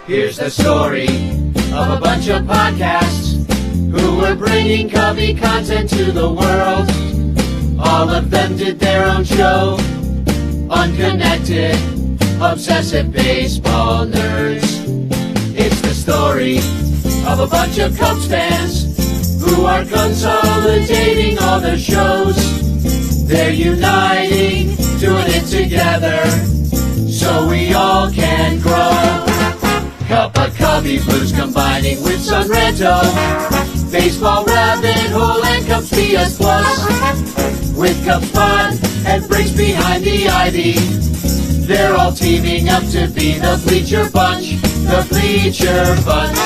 Here's the story of a bunch of podcasts who were bringing Cubby content to the world. All of them did their own show. Unconnected, obsessive baseball nerds. It's the story of a bunch of Cubs fans who are consolidating all their shows. They're uniting, doing it together, so we all can grow. Cup of Cubby Blues combining with Sunranto, Baseball Rabbit Hole and Cubs PS Plus. With Cubs fun and breaks behind the ivy, they're all teaming up to be the Bleacher Bunch, the Bleacher Bunch.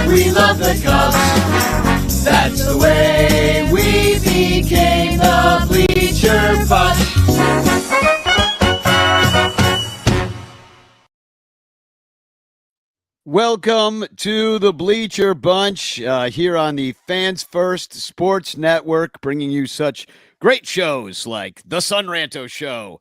We love the Cubs, that's the way we became the Bleacher Bunch. Welcome to the Bleacher Bunch here on the Fans First Sports Network, bringing you such great shows like The Sunranto Show,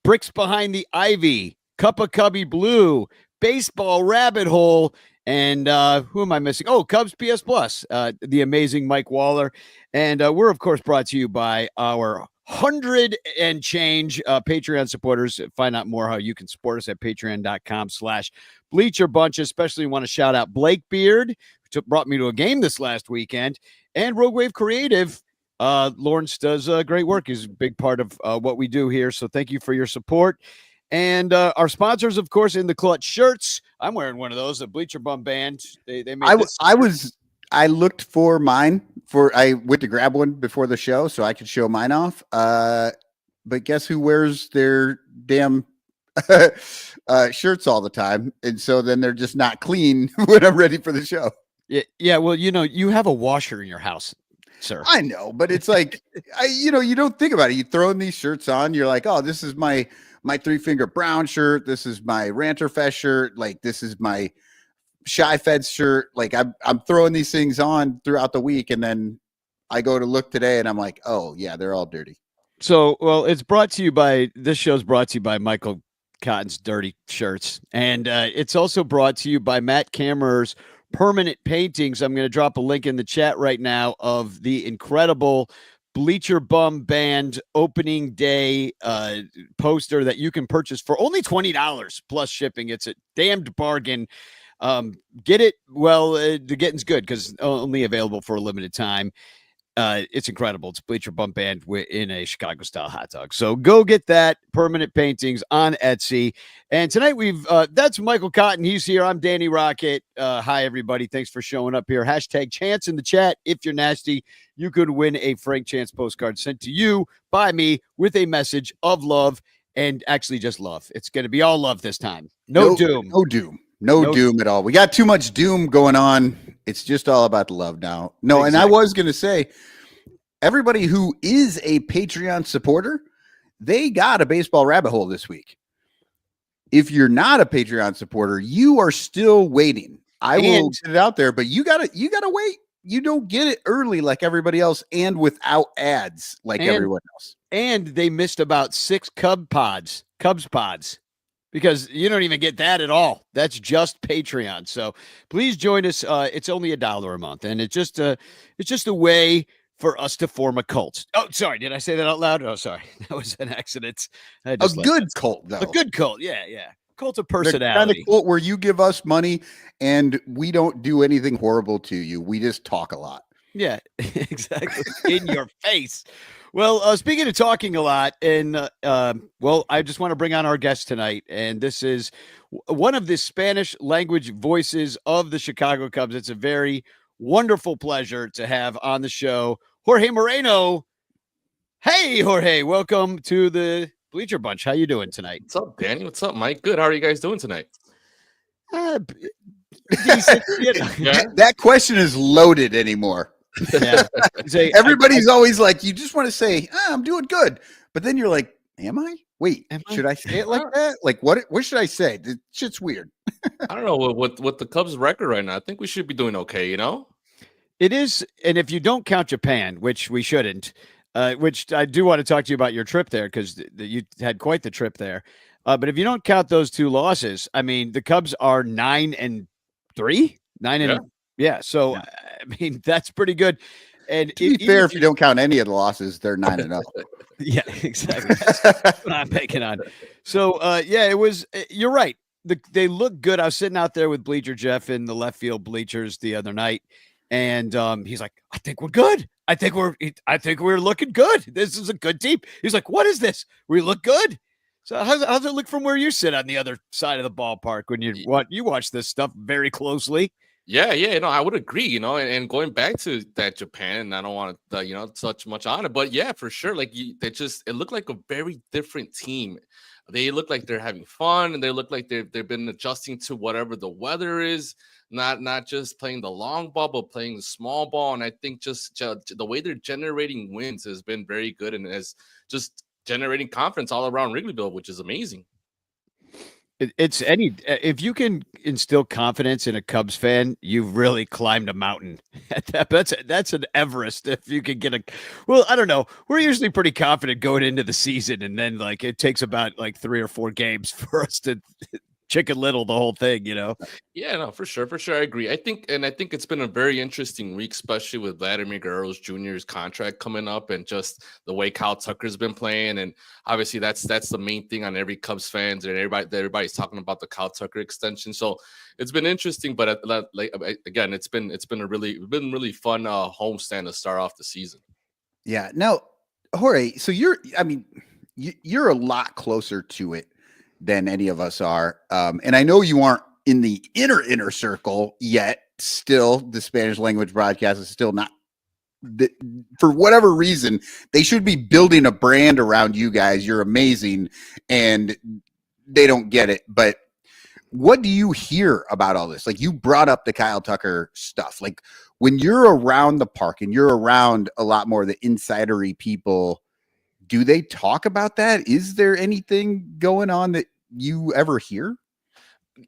Bricks Behind the Ivy, Cup of Cubby Blue, Baseball Rabbit Hole, and who am I missing? Oh, Cubs PS Plus, the amazing Mike Waller. And we're, of course, brought to you by our 100 and change Patreon supporters. Find out more how you can support us at patreon.com/Bleacher Bunch. Especially want to shout out Blake Beard, who brought me to a game this last weekend, and Rogue Wave Creative. Lawrence does great work. He's a big part of what we do here. So thank you for your support. And our sponsors, of course, in the clutch shirts. I'm wearing one of those, the Bleacher Bum Band. They made I looked for mine I went to grab one before the show so I could show mine off. But guess who wears their damn shirts all the time? And so then they're just not clean when I'm ready for the show. Yeah. Well, you have a washer in your house, sir. I know, but it's like, you don't think about it. You throw in these shirts on, you're like, oh, this is my 3-Finger Brown shirt. This is my Ranter Fest shirt. Like, this is my Shy Feds shirt. Like, I'm throwing these things on throughout the week, and then I go to look today and I'm like, oh yeah, they're all dirty. So, well, this show's brought to you by Michael Cotton's Dirty Shirts. And it's also brought to you by Matt Kammerer's Permanent Paintings. I'm going to drop a link in the chat right now of the incredible Bleacher Bum Band opening day poster that you can purchase for only $20 plus shipping. It's a damned bargain. Get it. Well, the getting's good because only available for a limited time. It's incredible. It's Bleacher Bum Band in a Chicago style hot dog. So go get that. Permanent Paintings on Etsy. And tonight that's Michael Cotton. He's here. I'm Danny Rocket. Hi everybody. Thanks for showing up here. Hashtag Chance in the chat. If you're nasty, you could win a Frank Chance postcard sent to you by me with a message of love, and actually just love. It's going to be all love this time. No doom. No doom at all. We got too much doom going on. It's just all about the love now. No, exactly. And I was going to say, everybody who is a Patreon supporter, they got a Baseball Rabbit Hole this week. If you're not a Patreon supporter, you are still waiting. I will get it out there, but you gotta wait. You don't get it early like everybody else, and without ads like everyone else. And they missed about 6 Cubs pods. Because you don't even get that at all. That's just Patreon. So please join us. It's only $1 a month, and it's just a way for us to form a cult. Oh, sorry, did I say that out loud? Oh, sorry, that was an accident. A good cult, though. A good cult, yeah. Cult of personality. The kind of cult where you give us money and we don't do anything horrible to you. We just talk a lot. Yeah, exactly. In your face. Well, speaking of talking a lot, and I just want to bring on our guest tonight, and this is one of the Spanish language voices of the Chicago Cubs. It's a very wonderful pleasure to have on the show, Jorge Moreno. Hey, Jorge, welcome to the Bleacher Bunch. How you doing tonight? What's up, Danny? What's up, Mike? Good. How are you guys doing tonight? Decent. That question is loaded anymore. Yeah. Everybody's always like, you just want to say, I'm doing good. But then you're like, am I? Wait, should I say it like that? Like, what should I say? This shit's weird. I don't know. With the Cubs record right now, I think we should be doing okay, It is. And if you don't count Japan, which we shouldn't, which I do want to talk to you about your trip there, because you had quite the trip there. But if you don't count those 2 losses, I mean, the Cubs are 9-3, 9 Yeah. and yeah. So Yeah. I mean, that's pretty good. And To be even fair, if you don't count any of the losses, they're 9-0. yeah, exactly. That's what I'm banking on. So, yeah, it was. You're right. They look good. I was sitting out there with Bleacher Jeff in the left field bleachers the other night, and he's like, "I think we're good. I think we're looking good. This is a good team." He's like, "What is this? We look good." So, how's it look from where you sit on the other side of the ballpark when you watch this stuff very closely? Yeah, no, I would agree, and going back to that Japan, and I don't want to, touch much on it, but yeah, for sure, like it looked like a very different team. They look like they're having fun, and they look like they've been adjusting to whatever the weather is, not just playing the long ball, but playing the small ball. And I think just the way they're generating wins has been very good, and has just generating confidence all around Wrigleyville, which is amazing. It's if you can instill confidence in a Cubs fan, you've really climbed a mountain. That's an Everest. If you can get well, I don't know. We're usually pretty confident going into the season, and then like it takes about like 3 or 4 games for us to Chicken Little the whole thing. Yeah, no, for sure. I agree. I think it's been a very interesting week, especially with Vladimir Guerrero Jr.'s contract coming up, and just the way Kyle Tucker's been playing. And obviously, that's the main thing on every Cubs fans, and everybody's talking about the Kyle Tucker extension. So it's been interesting, but again, it's been really fun homestand to start off the season. Yeah. Now, Jorge, so you're a lot closer to it than any of us are. And I know you aren't in the inner circle yet. Still, the Spanish language broadcast is still not, for whatever reason, they should be building a brand around you guys. You're amazing, and they don't get it. But what do you hear about all this? Like, you brought up the Kyle Tucker stuff. Like, when you're around the park and you're around a lot more of the insidery people, do they talk about that? Is there anything going on that you ever hear?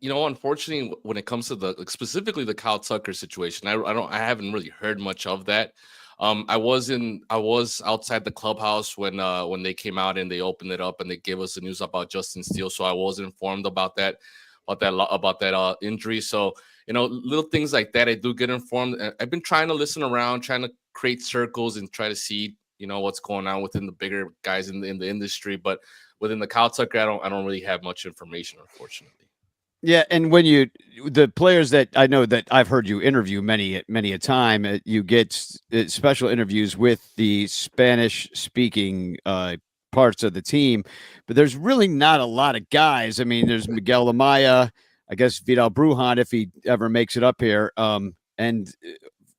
Unfortunately, when it comes to specifically the Kyle Tucker situation, I haven't really heard much of that. I was outside the clubhouse when they came out and they opened it up and they gave us the news about Justin Steele. So I was informed about that injury. So, little things like that, I do get informed. I've been trying to listen around, trying to create circles and try to see, what's going on within the bigger guys in the industry. But within the Kyle Tucker, I don't really have much information, unfortunately. Yeah, and when the players that I know that I've heard you interview many a time, you get special interviews with the Spanish-speaking parts of the team, but there's really not a lot of guys. I mean, there's Miguel Amaya, I guess Vidal Brujan if he ever makes it up here, and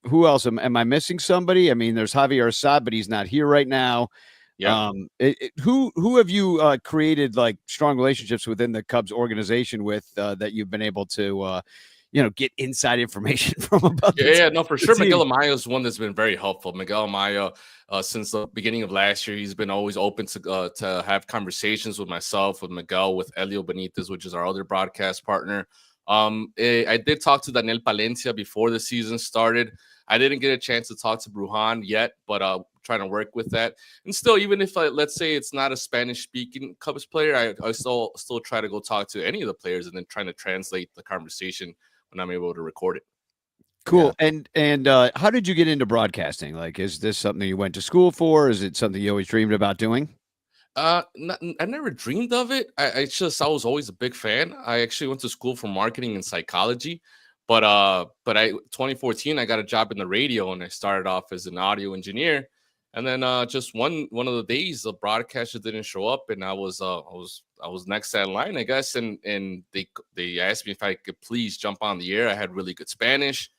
who else? Am I missing somebody? I mean, there's Javier Assad, but he's not here right now. Yeah. Who have you created like strong relationships within the Cubs organization with that you've been able to get inside information from about? No, for sure. Miguel Amaya is one that's been very helpful. Miguel Amaya, since the beginning of last year, he's been always open to have conversations with myself, with Miguel, with Elio Benitez, which is our other broadcast partner. I did talk to Daniel Palencia before the season started. I didn't get a chance to talk to Brujan yet, but trying to work with that. And still, even if let's say it's not a Spanish-speaking Cubs player, I still try to go talk to any of the players and then trying to translate the conversation when I'm able to record it. Cool. Yeah. And how did you get into broadcasting? Like, is this something you went to school for? Is it something you always dreamed about doing? I never dreamed of it. I was always a big fan. I actually went to school for marketing and psychology, but 2014 I got a job in the radio and I started off as an audio engineer. And then just one of the days the broadcaster didn't show up and I was next in line, I guess, and they asked me if I could please jump on the air. I had really good Spanish.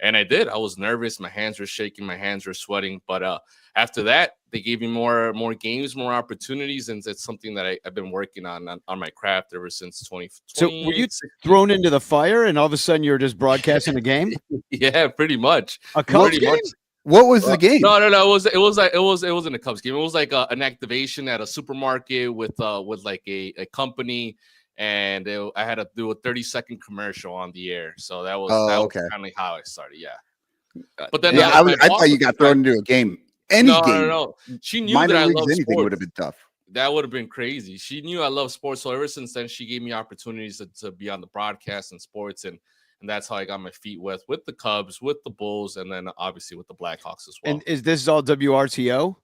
And I did. I was nervous. My hands were shaking. My hands were sweating. But after that, they gave me more games, more opportunities. And it's something that I've been working on my craft ever since 2020. So were you thrown into the fire and all of a sudden you're just broadcasting a game? Yeah, pretty much. A Cubs game? What was the game? No. It wasn't a Cubs game. It was like an activation at a supermarket with like a company. And I had to do a 30-second commercial on the air. So that was kind of how I started. Yeah. But then I thought you got thrown into a game. Any game. No. She knew that I love anything sports. would have been tough. that would have been crazy. She knew I love sports, so ever since then, she gave me opportunities to be on the broadcast and sports, and that's how I got my feet wet with the Cubs, with the Bulls, and then obviously with the Blackhawks as well. And is this all WRTO?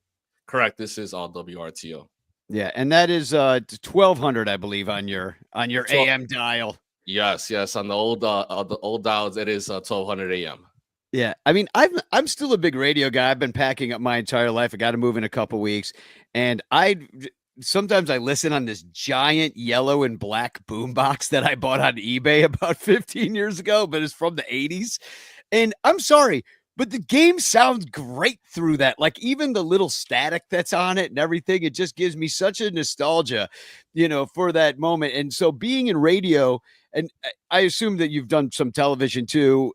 Correct. This is all WRTO. Yeah, and that is 1200, I believe, on your AM dial. Yes, on the old dials, it is 1200 AM. Yeah, I mean, I'm still a big radio guy. I've been packing up my entire life. I got to move in a couple weeks, and sometimes I listen on this giant yellow and black boombox that I bought on eBay about 15 years ago, but it's from the 80s. And I'm sorry, but the game sounds great through that. Like even the little static that's on it and everything, it just gives me such a nostalgia, for that moment. And so being in radio, and I assume that you've done some television too,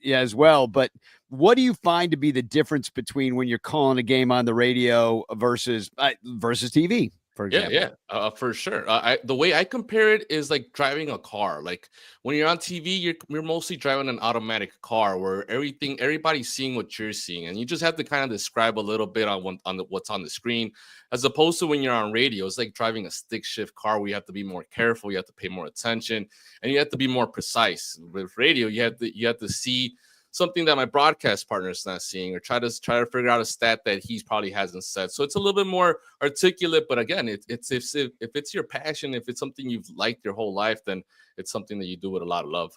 as well. But what do you find to be the difference between when you're calling a game on the radio versus TV? For example. For sure. The way I compare it is like driving a car. Like when you're on TV, you're mostly driving an automatic car where everybody's seeing what you're seeing, and you just have to kind of describe a little bit on what's on the screen, as opposed to when you're on radio. It's like driving a stick shift car where you have to be more careful, you have to pay more attention, and you have to be more precise. With radio, you have to see something that my broadcast partner is not seeing, or try to figure out a stat that he probably hasn't said. So it's a little bit more articulate, but again, if it's your passion, if it's something you've liked your whole life, then it's something that you do with a lot of love.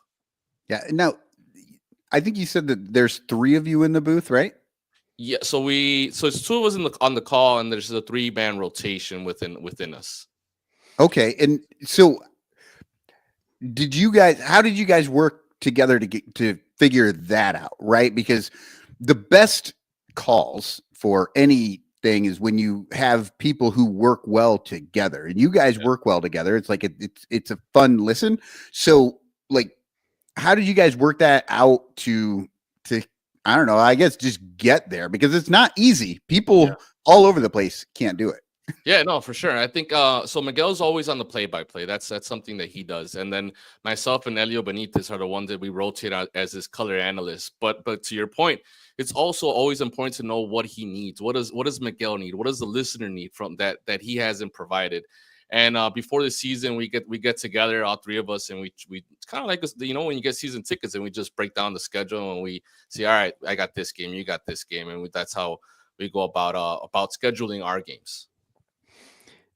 Yeah. Now, I think you said that there's 3 of you in the booth, right? Yeah. So it's 2 of us on the call, and there's a 3-man rotation within us. Okay. And so how did you guys work together to figure that out, right? Because the best calls for anything is when you have people who work well together, and you guys work well together. It's like it's a fun listen. So like, how did you guys work that out to I don't know, I guess just get there, because it's not easy. People all over the place can't do it. Yeah, no, for sure. I think so Miguel's always on the play-by-play. That's something that he does. And then myself and Elio Benitez are the ones that we rotate out as his color analyst. But to your point, it's also always important to know what he needs. What does Miguel need? What does the listener need from that he hasn't provided? And before the season, we get together, all 3 of us, and we it's kind of like, when you get season tickets, and we just break down the schedule, and we see, all right, I got this game, you got this game, and that's how we go about scheduling our games.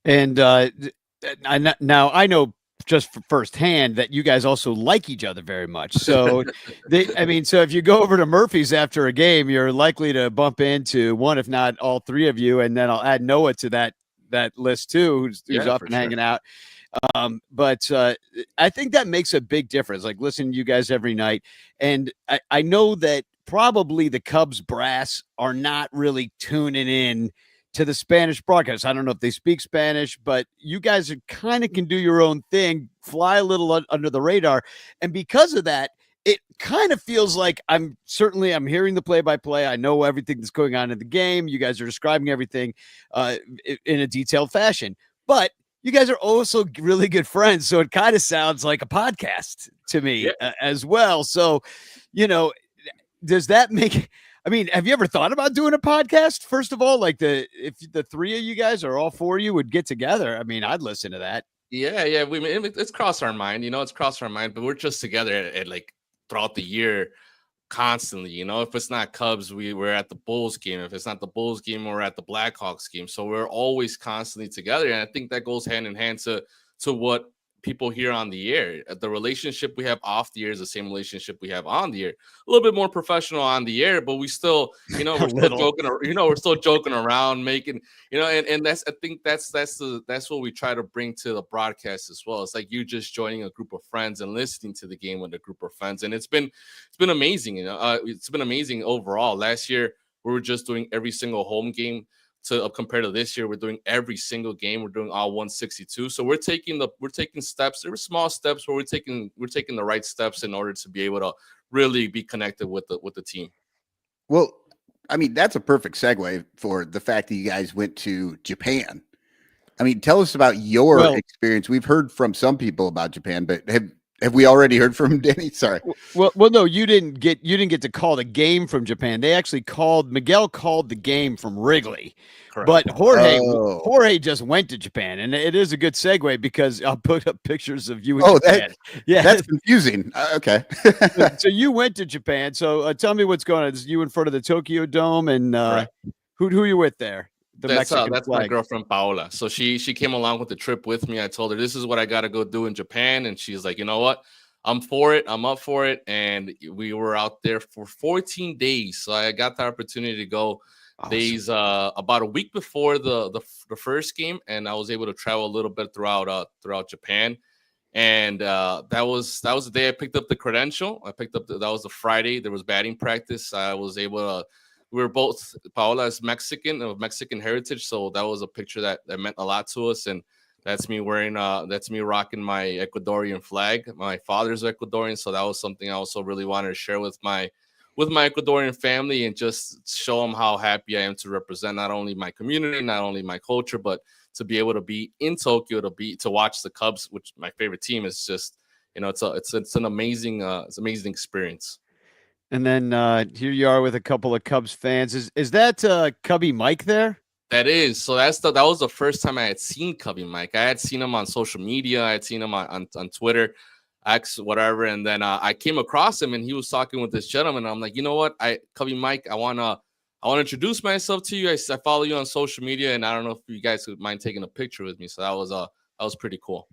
And now I know just firsthand that you guys also like each other very much. So, so if you go over to Murphy's after a game, you're likely to bump into one, if not all 3 of you. And then I'll add Noah to that list too, who's up and hanging out. But I think that makes a big difference. Like listening to you guys every night. And I know that probably the Cubs brass are not really tuning in to the Spanish broadcast. I don't know if they speak Spanish, but you guys kind of can do your own thing, fly a little under the radar. And because of that, it kind of feels like I'm hearing the play-by-play. I know everything that's going on in the game. You guys are describing everything in a detailed fashion, but you guys are also really good friends. So it kind of sounds like a podcast to me as well. So, does that make... I mean, have you ever thought about doing a podcast? First of all, like if the 3 of you guys or all 4 of you would get together, I mean, I'd listen to that. Yeah. It's crossed our mind, it's crossed our mind, but we're just together at like throughout the year constantly. If it's not Cubs, we're at the Bulls game. If it's not the Bulls game, we're at the Blackhawks game. So we're always constantly together. And I think that goes hand in hand to what people here on the air. The relationship we have off the air is the same relationship we have on the air. A little bit more professional on the air, but we still, we're still joking. We're still joking around, making, and I think that's what we try to bring to the broadcast as well. It's like you just joining a group of friends and listening to the game with a group of friends, and it's been amazing. It's been amazing overall. Last year we were just doing every single home game. Compared to this year, we're doing every single game. We're doing all 162. So we're taking steps. There were small steps, but we're taking the right steps in order to be able to really be connected with the team. Well, I mean, that's a perfect segue for the fact that you guys went to Japan. I mean, tell us about your experience. We've heard from some people about Japan, but Have we already heard from Danny? Sorry. Well, no, you didn't get to call the game from Japan. They actually Miguel called the game from Wrigley. Correct. But Jorge just went to Japan, and it is a good segue because I'll put up pictures of you in Japan. That's confusing. Okay. So you went to Japan. So tell me what's going on. Is you in front of the Tokyo Dome, and who are you with there? That's my girlfriend Paola. So she came along with the trip with me. I told her this is what I got to go do in Japan, and she's like, you know what? I'm for it. I'm up for it. And we were out there for 14 days. So I got the opportunity to go days about a week before the first game, and I was able to travel a little bit throughout Japan. And that was the day I picked up the credential. That was the Friday. There was batting practice. I was able to. We were both, Paola is Mexican, of Mexican heritage, so that was a picture that meant a lot to us. And that's me rocking my Ecuadorian flag. My father's Ecuadorian, so that was something I also really wanted to share with my Ecuadorian family and just show them how happy I am to represent not only my community, not only my culture, but to be able to be in Tokyo, to watch the Cubs, which my favorite team is just, it's an amazing experience. And then here you are with a couple of Cubs fans. Is that Cubby Mike there? That is. So that was the first time I had seen Cubby Mike. I had seen him on social media. I had seen him on Twitter, X, whatever. And then I came across him, and he was talking with this gentleman. I'm like, you know what, Cubby Mike, I wanna introduce myself to you. I follow you on social media, and I don't know if you guys would mind taking a picture with me. So that was pretty cool.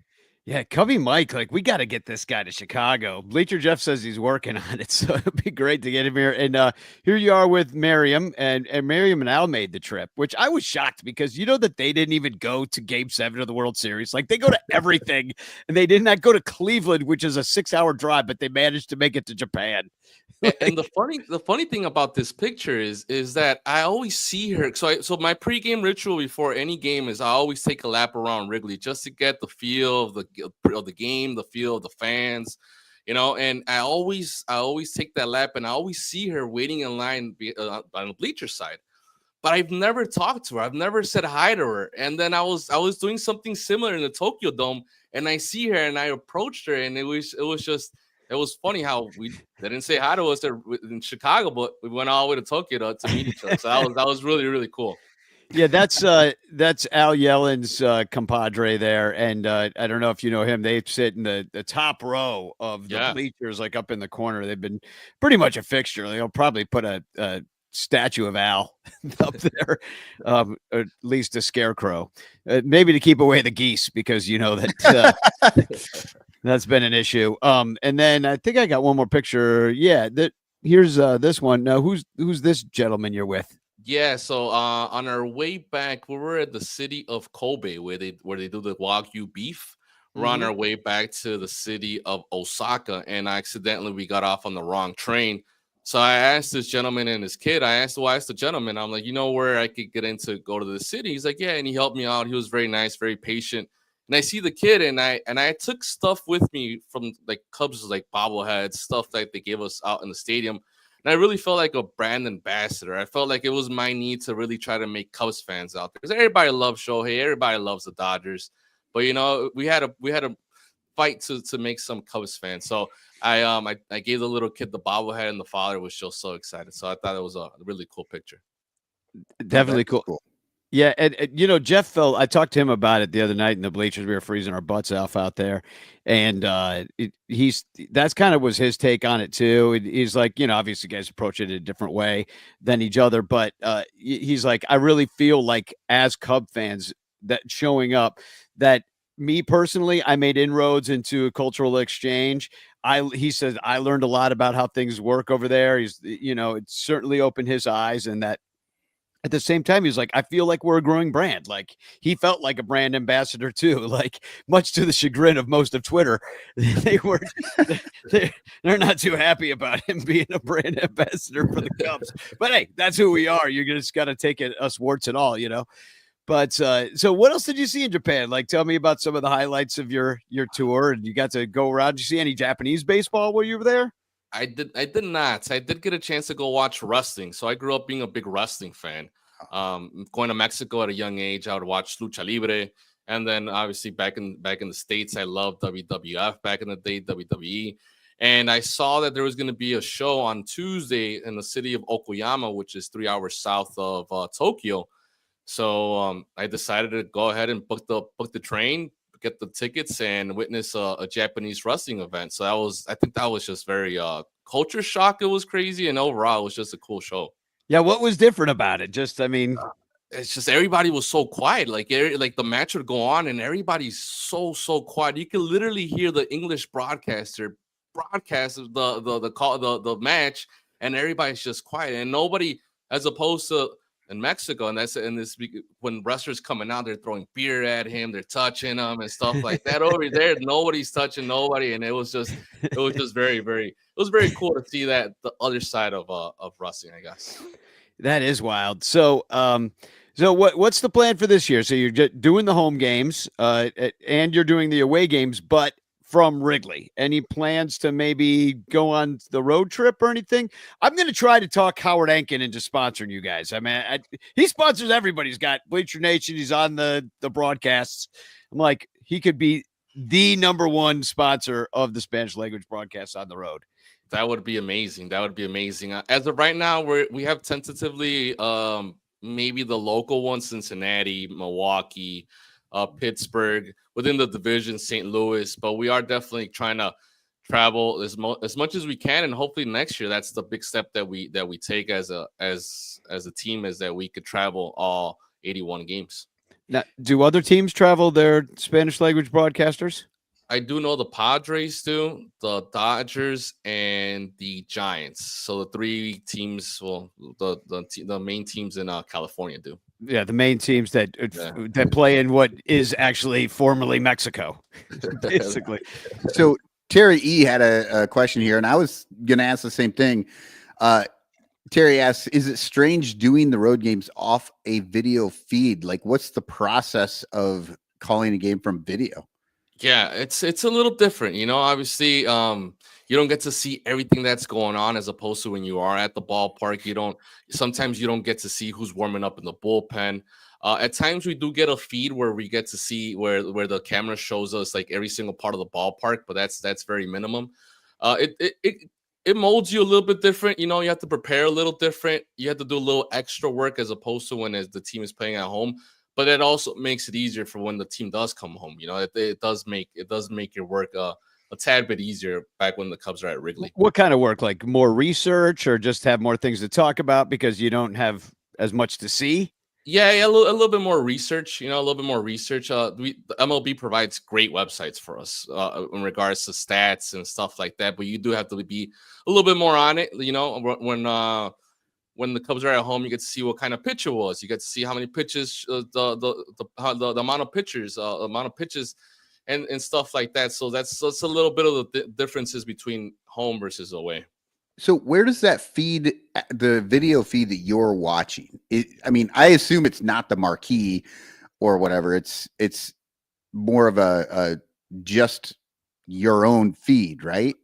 Yeah, Cubby Mike, like, we got to get this guy to Chicago. Bleacher Jeff says he's working on it, so it'd be great to get him here. And here you are with Miriam, and Miriam and Al made the trip, which I was shocked because you know that they didn't even go to Game 7 of the World Series. Like, they go to everything, and they did not go to Cleveland, which is a 6-hour drive, but they managed to make it to Japan. And the funny thing about this picture is that I always see her. So my pregame ritual before any game is I always take a lap around Wrigley just to get the feel of the game, the feel of the fans, And I always take that lap, and I always see her waiting in line on the bleacher side. But I've never talked to her. I've never said hi to her. And then I was doing something similar in the Tokyo Dome, and I see her, and I approached her, and it was funny how they didn't say hi to us in Chicago, but we went all the way to Tokyo to meet each other. So that was really, really cool. Yeah, that's Al Yellen's compadre there, and I don't know if you know him. They sit in the top row of the bleachers, like up in the corner. They've been pretty much a fixture. They'll probably put a statue of Al up there, or at least a scarecrow, maybe to keep away the geese, because you know that. That's been an issue. And then I think I got one more picture. Yeah, here's this one. Now, who's this gentleman you're with? Yeah, so on our way back, we were at the city of Kobe where they do the Wagyu beef. We're on our way back to the city of Osaka, and we got off on the wrong train. So I asked this gentleman and his kid. I asked the gentleman, I'm like, you know where I could get in to go to the city? He's like, yeah, and he helped me out. He was very nice, very patient. And I see the kid, and I took stuff with me from like Cubs, like bobbleheads, stuff that they gave us out in the stadium. And I really felt like a brand ambassador. I felt like it was my need to really try to make Cubs fans out there, because everybody loves Shohei, everybody loves the Dodgers, but we had a fight to make some Cubs fans. So I gave the little kid the bobblehead, and the father was just so excited. So I thought it was a really cool picture. Definitely cool. Yeah, and Jeff I talked to him about it the other night in the bleachers. We were freezing our butts off out there, and that's kind of was his take on it too. He's like, obviously guys approach it a different way than each other, but he's like, I really feel like as Cub fans that showing up, that me personally, I made inroads into a cultural exchange. He says I learned a lot about how things work over there. It certainly opened his eyes, and that. At the same time, he was like, I feel like we're a growing brand. Like, he felt like a brand ambassador too, like much to the chagrin of most of Twitter. They're not too happy about him being a brand ambassador for the Cubs. But hey, that's who we are. You just got to take it, us warts and all, But so what else did you see in Japan? Like, tell me about some of the highlights of your tour. And you got to go around. Did you see any Japanese baseball while you were there? I did not. I did get a chance to go watch wrestling. So I grew up being a big wrestling fan. Going to Mexico at a young age, I would watch Lucha Libre. And then obviously back in the States, I loved WWF back in the day, WWE. And I saw that there was going to be a show on Tuesday in the city of Okayama, which is 3 hours south of Tokyo. So I decided to go ahead and book the train, get the tickets, and witness a Japanese wrestling event. So I think that was just very culture shock. It was crazy, and overall, it was just a cool show. Yeah, what was different about it? Just, I mean, it's just everybody was so quiet. Like the match would go on, and everybody's so quiet. You can literally hear the English broadcaster broadcast the match, and everybody's just quiet, and nobody, as opposed to in Mexico, and that's in this when wrestlers coming out, they're throwing beer at him, they're touching him and stuff like that. Over there, nobody's touching nobody, and it was just very cool to see that the other side of wrestling, I guess. That is wild. So, so what's the plan for this year? So you're just doing the home games, and you're doing the away games, but from Wrigley. Any plans to maybe go on the road trip or anything? I'm going to try to talk Howard Enkin into sponsoring you guys. I mean, he sponsors everybody. He's got Bleacher Nation. He's on the broadcasts. I'm like, he could be the number one sponsor of the Spanish language broadcasts on the road. That would be amazing. As of right now, we have tentatively maybe the local ones, Cincinnati, Milwaukee, Pittsburgh, within the division, St. Louis, but we are definitely trying to travel as much as we can, and hopefully next year that's the big step that we take as a team, is that we could travel all 81 games. Now, do other teams travel their Spanish language broadcasters? I do know the Padres do, the Dodgers, and the Giants. So the three teams, well, the main teams in California do. Yeah, the main teams that play in what is actually formerly Mexico, basically. So Terry E had a question here, and I was going to ask the same thing. Terry asks, is it strange doing the road games off a video feed? Like, what's the process of calling a game from video? Yeah, it's a little different, obviously, you don't get to see everything that's going on, as opposed to when you are at the ballpark. Sometimes you don't get to see who's warming up in the bullpen. At times we do get a feed where we get to see where the camera shows us like every single part of the ballpark, but that's very minimum. It molds you a little bit different. You have to prepare a little different. You have to do a little extra work as opposed to when the team is playing at home. But it also makes it easier for when the team does come home. It does make your work a tad bit easier back when the Cubs are at Wrigley. What kind of work? Like more research, or just have more things to talk about because you don't have as much to see? Yeah, a little bit more research. A little bit more research. The MLB provides great websites for us in regards to stats and stuff like that. But you do have to be a little bit more on it. When the Cubs are at home, you get to see what kind of pitch it was. You get to see how many pitches, the amount of pitchers, and stuff like that. So that's a little bit of the differences between home versus away. So where does that feed, the video feed that you're watching? I assume it's not the marquee or whatever. It's more of a just your own feed, right?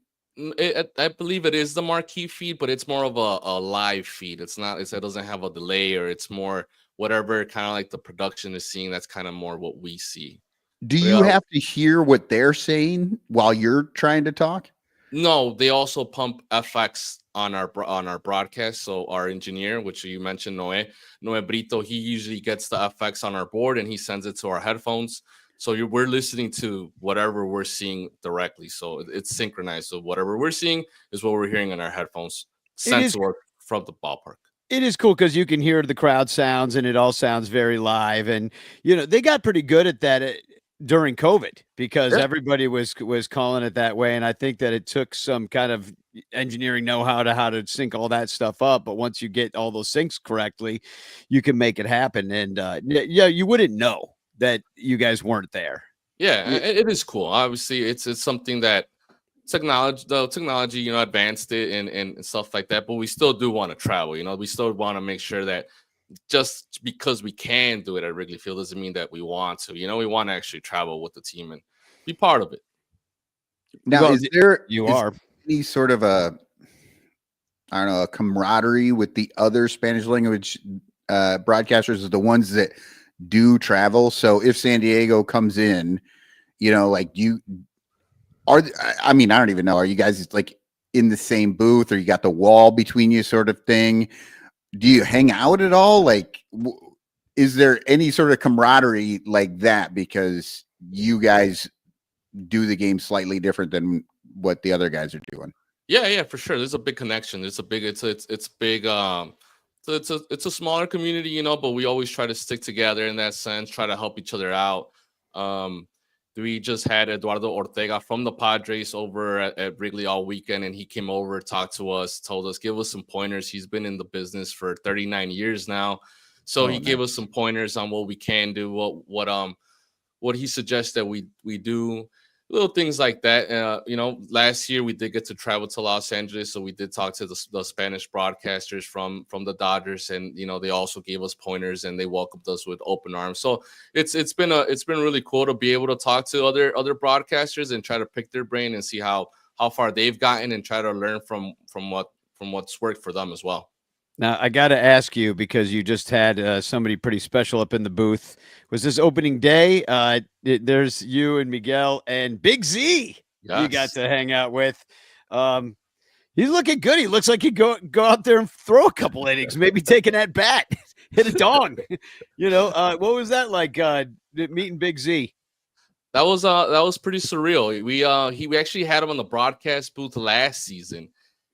I believe it is the marquee feed, but it's more of a live feed. It doesn't have a delay, or it's more whatever kind of like the production is seeing. That's kind of more what we see. Do you have to hear what they're saying while you're trying to talk? No, they also pump FX on our broadcast. So our engineer, which you mentioned, Noe Brito, he usually gets the FX on our board and he sends it to our headphones. So we're listening to whatever we're seeing directly. So it's synchronized. So whatever we're seeing is what we're hearing in our headphones sent to us from the ballpark. It is cool because you can hear the crowd sounds and it all sounds very live. And, they got pretty good at that during COVID because everybody was calling it that way. And I think that it took some kind of engineering know-how to how to sync all that stuff up. But once you get all those syncs correctly, you can make it happen. And you wouldn't know that you guys weren't there. Yeah, it is cool. Obviously, it's something that technology, advanced it and stuff like that. But we still do want to travel. We still want to make sure that just because we can do it at Wrigley Field doesn't mean that we want to. We want to actually travel with the team and be part of it. Now, is there any sort of a camaraderie with the other Spanish language broadcasters, the ones that do travel. So if San Diego comes in, like I mean, I don't even know. Are you guys like in the same booth, or you got the wall between you sort of thing? Do you hang out at all? Like, is there any sort of camaraderie like that? Because you guys do the game slightly different than what the other guys are doing. Yeah, for sure. There's a big connection. It's big. It's big. So it's a smaller community, but we always try to stick together in that sense. Try to help each other out. We just had Eduardo Ortega from the Padres over at Wrigley all weekend, and he came over, talked to us, told us, give us some pointers. He's been in the business for 39 years now, so he gave us some pointers on what we can do, what he suggests that we do. Little things like that. Last year we did get to travel to Los Angeles, so we did talk to the Spanish broadcasters from the Dodgers, and they also gave us pointers and they welcomed us with open arms. So it's been really cool to be able to talk to other broadcasters and try to pick their brain and see how far they've gotten and try to learn from what's worked for them as well. Now, I got to ask you, because you just had somebody pretty special up in the booth. Was this opening day? There's you and Miguel and Big Z. Yes. You got to hang out with. He's looking good. He looks like he'd go out there and throw a couple innings, maybe take an at bat, hit a dong. What was that like, meeting Big Z? That was pretty surreal. We actually had him on the broadcast booth last season.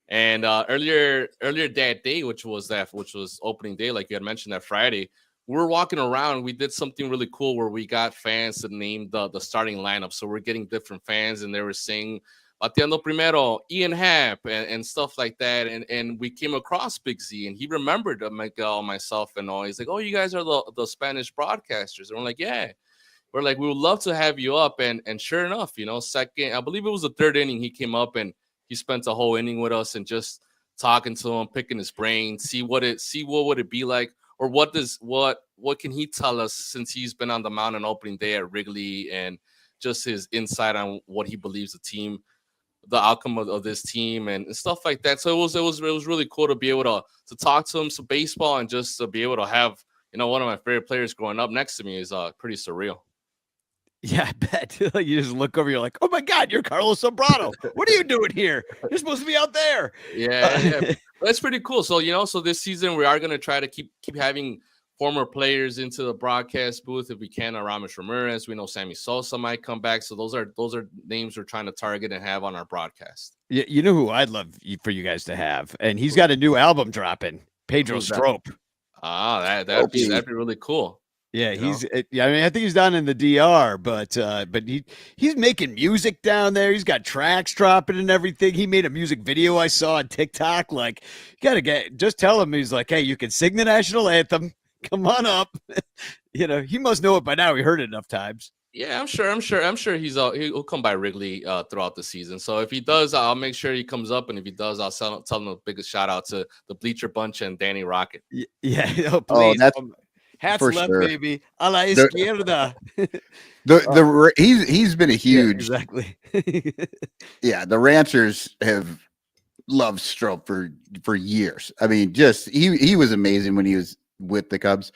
And earlier that day, which was opening day, like you had mentioned, that Friday, we were walking around. We did something really cool where we got fans to name the starting lineup. So we're getting different fans, and they were saying "Bateando Primero," Ian Happ, and stuff like that. And we came across Big Z, and he remembered Miguel, myself, and all. He's like, "Oh, you guys are the Spanish broadcasters." And we're like, "Yeah." We're like, "We would love to have you up." And sure enough, second, I believe it was the third inning, he came up and he spent a whole inning with us and just talking to him, picking his brain, see what would it be like, or what can he tell us, since he's been on the mound on opening day at Wrigley, and just his insight on what he believes the outcome of this team and stuff like that. So it was really cool to be able to talk to him some baseball, and just to be able to have one of my favorite players growing up next to me is pretty surreal. Yeah, I bet. You just look over, you're like, "Oh my God, you're Carlos Zambrano. What are you doing here? You're supposed to be out there." Yeah. That's pretty cool. So, so this season we are going to try to keep having former players into the broadcast booth if we can. Aramis Ramirez, we know Sammy Sosa might come back. So those are names we're trying to target and have on our broadcast. Yeah, you know who I'd love for you guys to have, and he's got a new album dropping, Pedro Strop. That'd be really cool. Yeah, I think he's down in the DR, but he's making music down there. He's got tracks dropping and everything. He made a music video I saw on TikTok. Like, you gotta just tell him, he's like, "Hey, you can sing the national anthem. Come on up." He must know it by now. He heard it enough times. Yeah, I'm sure he'll come by Wrigley throughout the season. So if he does, I'll make sure he comes up, and if he does, I'll tell him a biggest shout out to the Bleacher Bunch and Danny Rocket. Yeah, please. Hats left, sure. Baby. A la izquierda. He's been a huge. Yeah, exactly. Yeah, the Ranchers have loved Strop for years. I mean, just he was amazing when he was with the Cubs.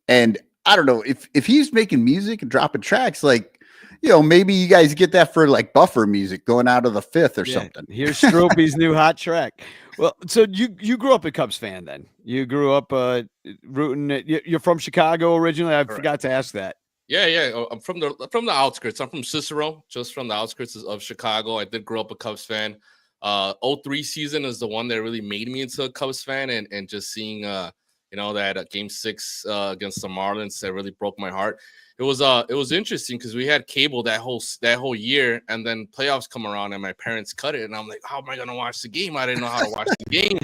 And I don't know if he's making music and dropping tracks, like, maybe you guys get that for like buffer music going out of the fifth or something. Here's Stropey's new hot track. Well, so you grew up a Cubs fan then? You grew up rooting. You're from Chicago originally. I forgot to ask that. Yeah. I'm from the outskirts. I'm from Cicero, just from the outskirts of Chicago. I did grow up a Cubs fan. 03 season is the one that really made me into a Cubs fan, and just seeing that Game 6 against the Marlins, that really broke my heart. It was interesting because we had cable that whole year, and then playoffs come around and my parents cut it, and I'm like, how am I gonna watch the game? I didn't know how to watch the game.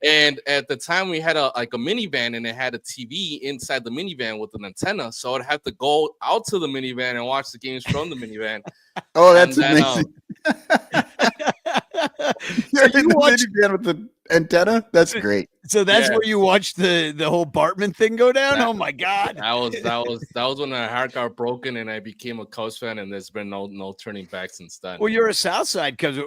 And at the time we had a minivan, and it had a TV inside the minivan with an antenna, so I'd have to go out to the minivan and watch the games from the minivan. Oh, that's amazing. You're in the minivan with the antenna? That's great. So that's where you watched the whole Bartman thing go down? Oh my God. That was when my heart got broken and I became a Cubs fan, and there's been no turning back since then. Well, you're a South Side, because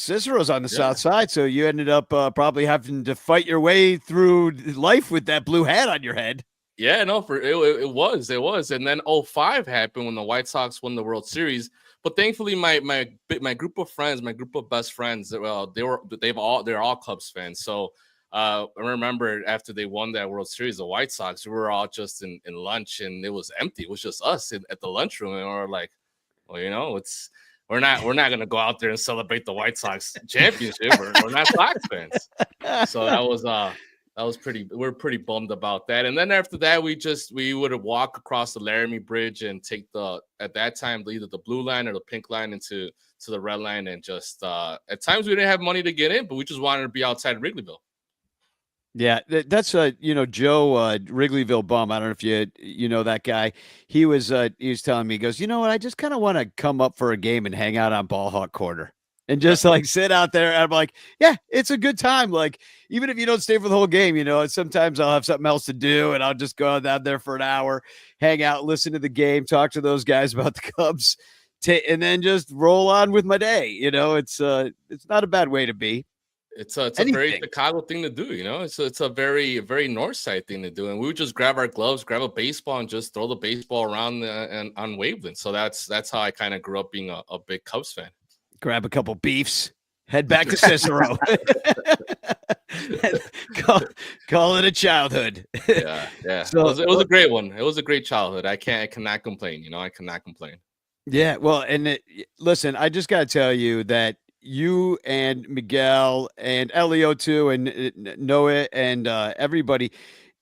Cicero's on the South Side, so you ended up probably having to fight your way through life with that blue hat on your head. Yeah, no, it was, and then '05 happened when the White Sox won the World Series. But thankfully, my group of friends, my group of best friends, well, they're all Cubs fans. So I remember after they won that World Series, the White Sox, we were all just in lunch, and it was empty. It was just us at the lunchroom, and we were like, well, it's we're not gonna go out there and celebrate the White Sox championship. We're not Sox fans. So that was we're pretty bummed about that. And then after that, we would walk across the Laramie Bridge and take at that time either the blue line or the pink line into the red line, and just at times we didn't have money to get in, but we just wanted to be outside Wrigleyville. Yeah, that's Joe Wrigleyville bum. I don't know if you know that guy. He was telling me, he goes, you know what? I just kind of want to come up for a game and hang out on Ball Hawk Corner and just like sit out there. And I'm like, yeah, it's a good time. Like, even if you don't stay for the whole game, sometimes I'll have something else to do and I'll just go down there for an hour, hang out, listen to the game, talk to those guys about the Cubs, and then just roll on with my day. It's not a bad way to be. It's a very Chicago thing to do, It's a very, very north side thing to do, and we would just grab our gloves, grab a baseball, and just throw the baseball around and on Waveland. So that's how I kind of grew up being a big Cubs fan. Grab a couple beefs, head back to Cicero. call it a childhood. Yeah. So it was a great one. It was a great childhood. I cannot complain. I cannot complain. Yeah. Well, and listen, I just got to tell you that you and Miguel and Elio too, and Noah and everybody,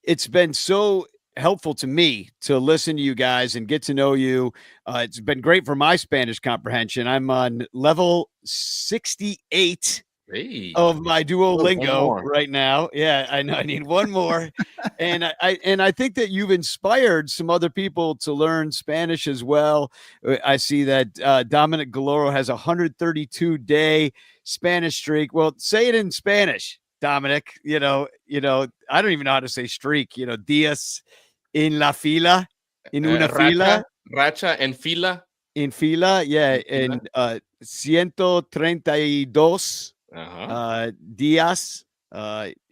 it's been so helpful to me to listen to you guys and get to know you. It's been great for my Spanish comprehension. I'm on level 68 of my Duolingo right now. Yeah, I know I need one more. and I think that you've inspired some other people to learn Spanish as well. I see that Dominic Galoro has a 132-day Spanish streak. Well, say it in Spanish, Dominic. I don't even know how to say streak. Días en la fila, en una fila. Racha en fila. En fila, yeah. And 132 días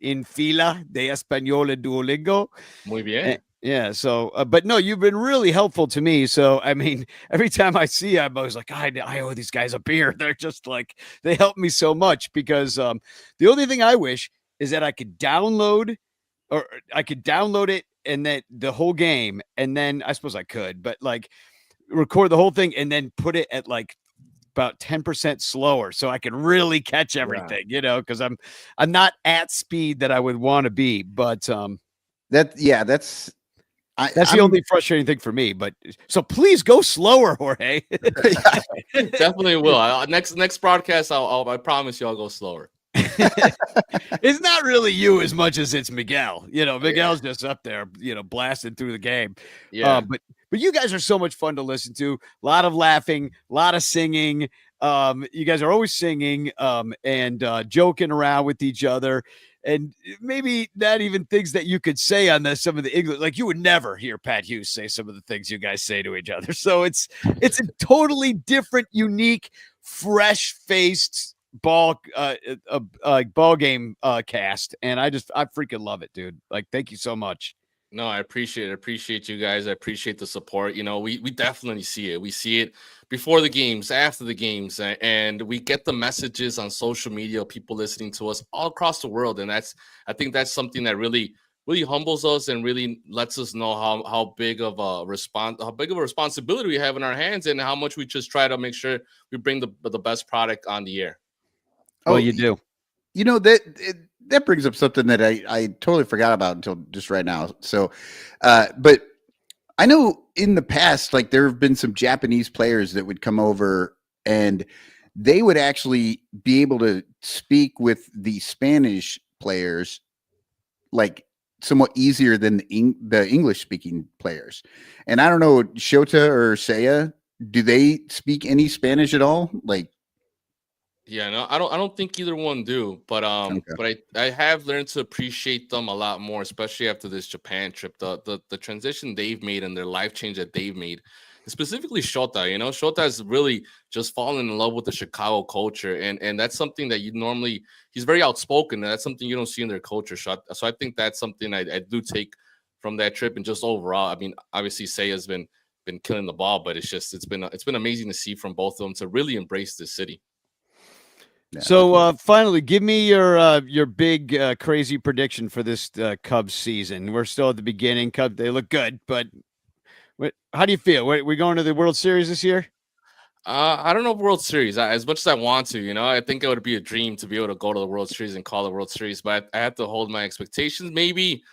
en fila de español en Duolingo. Muy bien. Yeah. So, but no, you've been really helpful to me. So, I mean, every time I see you, I'm always like, I owe these guys a beer. They're just like, they help me so much because the only thing I wish is that I could download it and that the whole game. And then I suppose I could, but like record the whole thing and then put it at like about 10% slower so I can really catch everything, because I'm not at speed that I would want to be. But that's the only frustrating thing for me. But so please go slower, Jorge. Definitely will. Next broadcast, I promise you I'll go slower. It's not really you as much as it's Miguel. Miguel's just up there, blasting through the game. Yeah. But you guys are so much fun to listen to. A lot of laughing, a lot of singing. You guys are always singing and joking around with each other. And maybe not even things that you could say on some of the English. Like you would never hear Pat Hughes say some of the things you guys say to each other. So it's a totally different, unique, fresh-faced ball game cast. And I freaking love it, dude. Like, thank you so much. No, I appreciate it. I appreciate you guys. I appreciate the support. We definitely see it. We see it before the games, after the games, and we get the messages on social media, people listening to us all across the world. And I think that's something that really, really humbles us and really lets us know how big of a responsibility we have in our hands and how much we just try to make sure we bring the best product on the air. Oh, you do. That brings up something that I totally forgot about until just right now. So, but I know in the past, like there have been some Japanese players that would come over and they would actually be able to speak with the Spanish players like somewhat easier than the English speaking players. And I don't know, Shota or Seiya, do they speak any Spanish at all? Like, yeah, no, I don't think either one do, but but I have learned to appreciate them a lot more, especially after this Japan trip. The transition they've made and their life change that they've made, specifically Shota. Shota has really just fallen in love with the Chicago culture, and that's something that he's very outspoken, and that's something you don't see in their culture. So I think that's something I do take from that trip, and just overall, I mean, obviously Seiya's been killing the ball, but it's been amazing to see from both of them to really embrace this city. Yeah. So finally, give me your big crazy prediction for this Cubs season. We're still at the beginning. Cubs, they look good, but how do you feel? We going to the World Series this year? I don't know World Series. As much as I want to, I think it would be a dream to be able to go to the World Series and call the World Series, but I have to hold my expectations. Maybe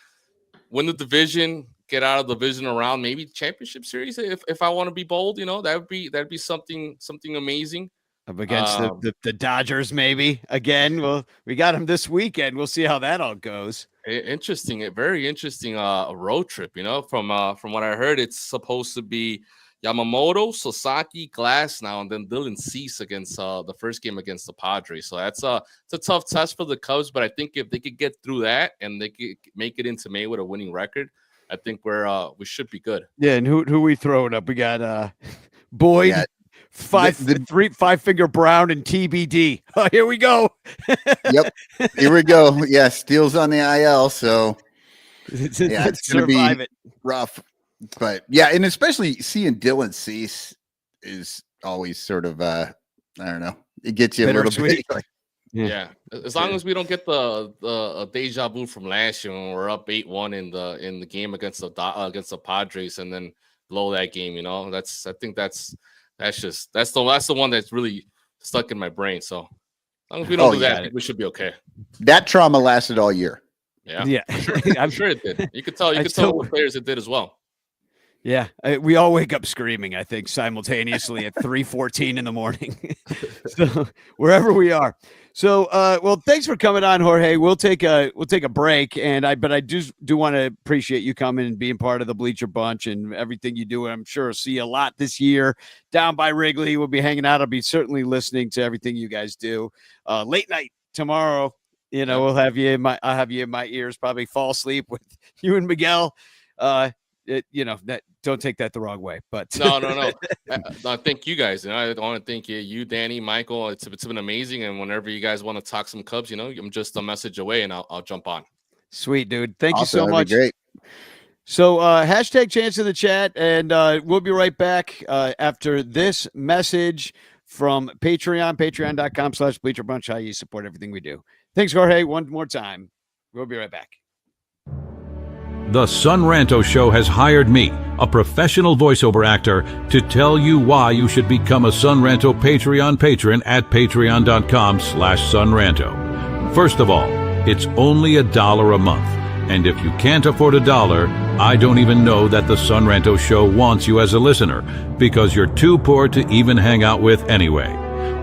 win the division, get out of the division round, maybe championship series. If I want to be bold, that'd be something amazing. Up against the Dodgers, maybe again. Well, we got them this weekend. We'll see how that all goes. Interesting, very interesting. A road trip, From what I heard, it's supposed to be Yamamoto, Sasaki, Glass now, and then Dylan Cease against the first game against the Padres. So it's a tough test for the Cubs, but I think if they could get through that and they could make it into May with a winning record, I think we should be good. Yeah, and who we throwing up? We got Boyd. Yeah. Five finger Brown and TBD. Oh, here we go. Yep, here we go. Yeah, Steele's on the IL, so it's going to be rough. But yeah, and especially seeing Dylan Cease is always sort of I don't know. It gets you a little bit. Yeah, as long as we don't get the deja vu from last year when we're up 8-1 in the game against the Padres and then blow that game. That's the one that's really stuck in my brain. So as long as we don't do that, I think we should be okay. That trauma lasted all year. Yeah. I'm sure it did. You could tell what players it did as well. Yeah, we all wake up screaming, I think, simultaneously at 3:14 in the morning. So wherever we are. So, well, thanks for coming on, Jorge. We'll take a break, but I do want to appreciate you coming and being part of the Bleacher Bunch and everything you do. I'm sure I'll see you a lot this year down by Wrigley. We'll be hanging out. I'll be certainly listening to everything you guys do. Late night tomorrow, I'll have you in my ears. Probably fall asleep with you and Miguel. That don't take that the wrong way, but no. I thank you guys. I want to thank you, Danny, Michael. It's been amazing. And whenever you guys want to talk some Cubs, I'm just a message away and I'll jump on. Sweet, dude. Thank you so That'd much. Be great. So hashtag chance in the chat, and we'll be right back after this message from Patreon, patreon.com/Bleacher Bunch, how you support everything we do. Thanks, Jorge. One more time. We'll be right back. The Son Ranto Show has hired me, a professional voiceover actor, to tell you why you should become a Son Ranto Patreon patron at patreon.com/sunranto. First of all, it's only $1 a month. And if you can't afford $1, I don't even know that the Son Ranto Show wants you as a listener, because you're too poor to even hang out with anyway.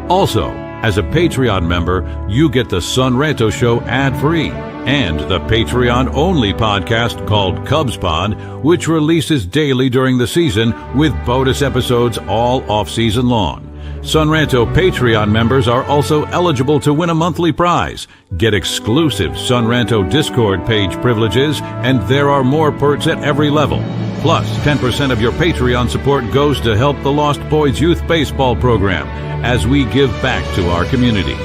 Also, as a Patreon member, you get the Son Ranto Show ad-free, and the Patreon-only podcast called Cubs Pod, which releases daily during the season with bonus episodes all off-season long. Son Ranto Patreon members are also eligible to win a monthly prize, get exclusive Son Ranto Discord page privileges, and there are more perks at every level. Plus, 10% of your Patreon support goes to help the Lost Boys Youth Baseball Program as we give back to our community.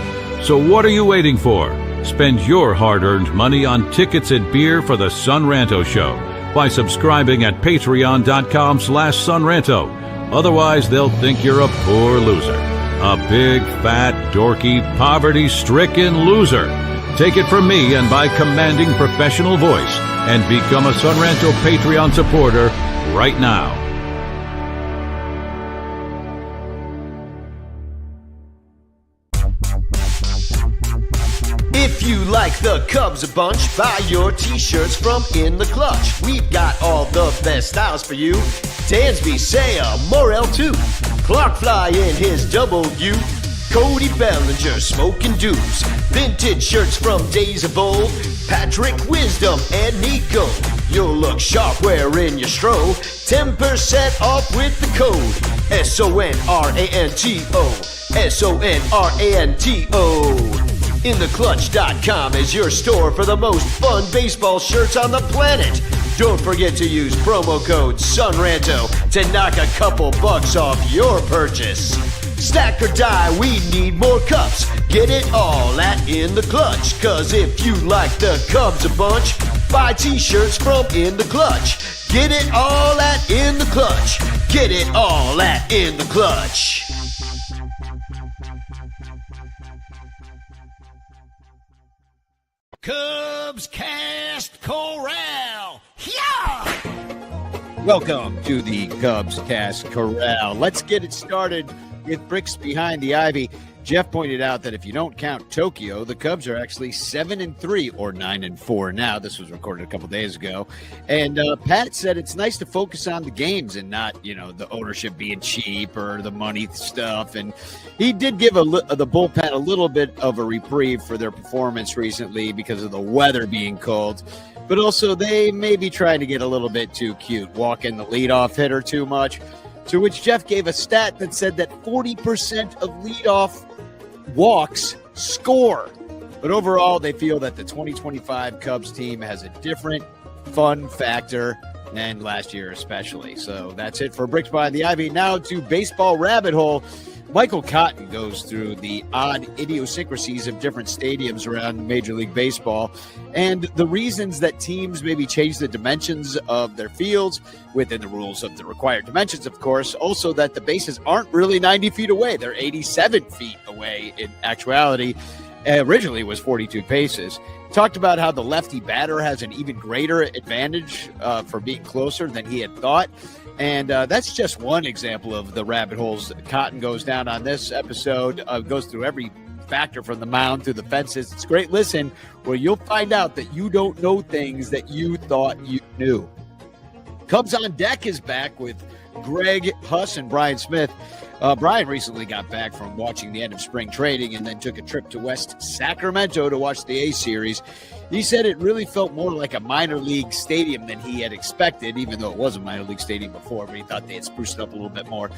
So what are you waiting for? Spend your hard-earned money on tickets and beer for the Son Ranto Show by subscribing at patreon.com/sunranto. Otherwise, they'll think you're a poor loser. A big, fat, dorky, poverty-stricken loser. Take it from me and by commanding professional voice, and become a Son Ranto Patreon supporter right now. If you like the Cubs a bunch, buy your t-shirts from In the Clutch. We've got all the best styles for you. Dansby, Seiya, Morel too. Clark Fly in his W. Cody Bellinger smoking dupes. Vintage shirts from days of old. Patrick Wisdom and Nico. You'll look sharp wearing your stroll. 10% off with the code SONRANTO. SONRANTO. InTheClutch.com is your store for the most fun baseball shirts on the planet. Don't forget to use promo code SUNRANTO to knock a couple bucks off your purchase. Stack or die, we need more cups. Get it all at In The Clutch, cause if you like the Cubs a bunch, buy t-shirts from In the Clutch. Get it all at In the Clutch. Get it all at In the Clutch. Cubs Cast Corral. Yeah! Welcome to the Cubs Cast Corral. Let's get it started with Bricks Behind the Ivy. Jeff pointed out that if you don't count Tokyo, the Cubs are actually 7-3 or 9-4 now. This was recorded a couple days ago. And Pat said it's nice to focus on the games and not, the ownership being cheap or the money stuff. And he did give the bullpen a little bit of a reprieve for their performance recently because of the weather being cold. But also they may be trying to get a little bit too cute, walking the leadoff hitter too much. To which Jeff gave a stat that said that 40% of leadoff walks score. But overall, they feel that the 2025 Cubs team has a different fun factor than last year especially. So that's it for Bricks Behind the Ivy. Now to Baseball Rabbit Hole. Michael Cotton goes through the odd idiosyncrasies of different stadiums around Major League Baseball and the reasons that teams maybe change the dimensions of their fields within the rules of the required dimensions, of course. Also that the bases aren't really 90 feet away. They're 87 feet away in actuality. Originally it was 42 paces. Talked about how the lefty batter has an even greater advantage for being closer than he had thought. And that's just one example of the rabbit holes Cotton goes down on this episode. Goes through every factor from the mound to the fences. It's a great listen where you'll find out that you don't know things that you thought you knew. Cubs on Deck is back with Greg Huss and Brian Smith. Brian recently got back from watching the end of spring training and then took a trip to West Sacramento to watch the A series. He said it really felt more like a minor league stadium than he had expected, even though it was a minor league stadium before, but he thought they had spruced it up a little bit more.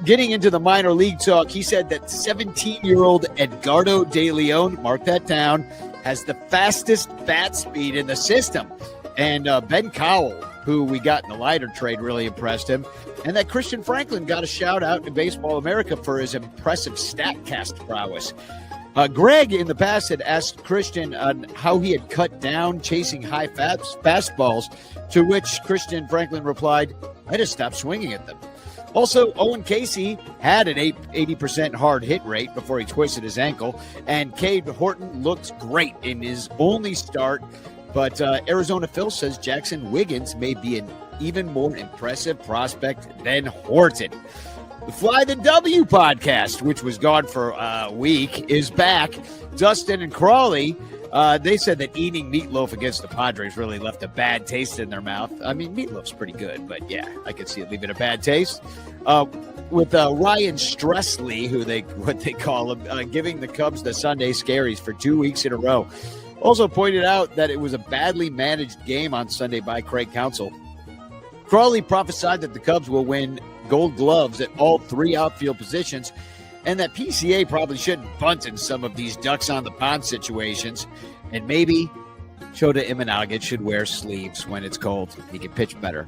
Getting into the minor league talk, he said that 17-year-old Edgardo De Leon, mark that down, has the fastest bat speed in the system. And Ben Cowell, who we got in the Leiter trade, really impressed him. And that Christian Franklin got a shout out in Baseball America for his impressive StatCast prowess. Greg in the past had asked Christian on how he had cut down chasing high fastballs, to which Christian Franklin replied, I just stopped swinging at them. Also, Owen Casey had an 80% hard hit rate before he twisted his ankle, and Cade Horton looked great in his only start. But Arizona Phil says Jackson Wiggins may be an even more impressive prospect than Horton. The Fly the W podcast, which was gone for a week, is back. Dustin and Crawley, they said that eating meatloaf against the Padres really left a bad taste in their mouth. I mean, meatloaf's pretty good, but yeah, I could see it leaving a bad taste. With Ryan Stressley, what they call him, giving the Cubs the Sunday scaries for 2 weeks in a row. Also pointed out that it was a badly managed game on Sunday by Craig Counsell. Crawley prophesied that the Cubs will win Gold Gloves at all three outfield positions, and that PCA probably shouldn't bunt in some of these ducks on the pond situations, and maybe Shota Imanaga should wear sleeves when it's cold. He can pitch better.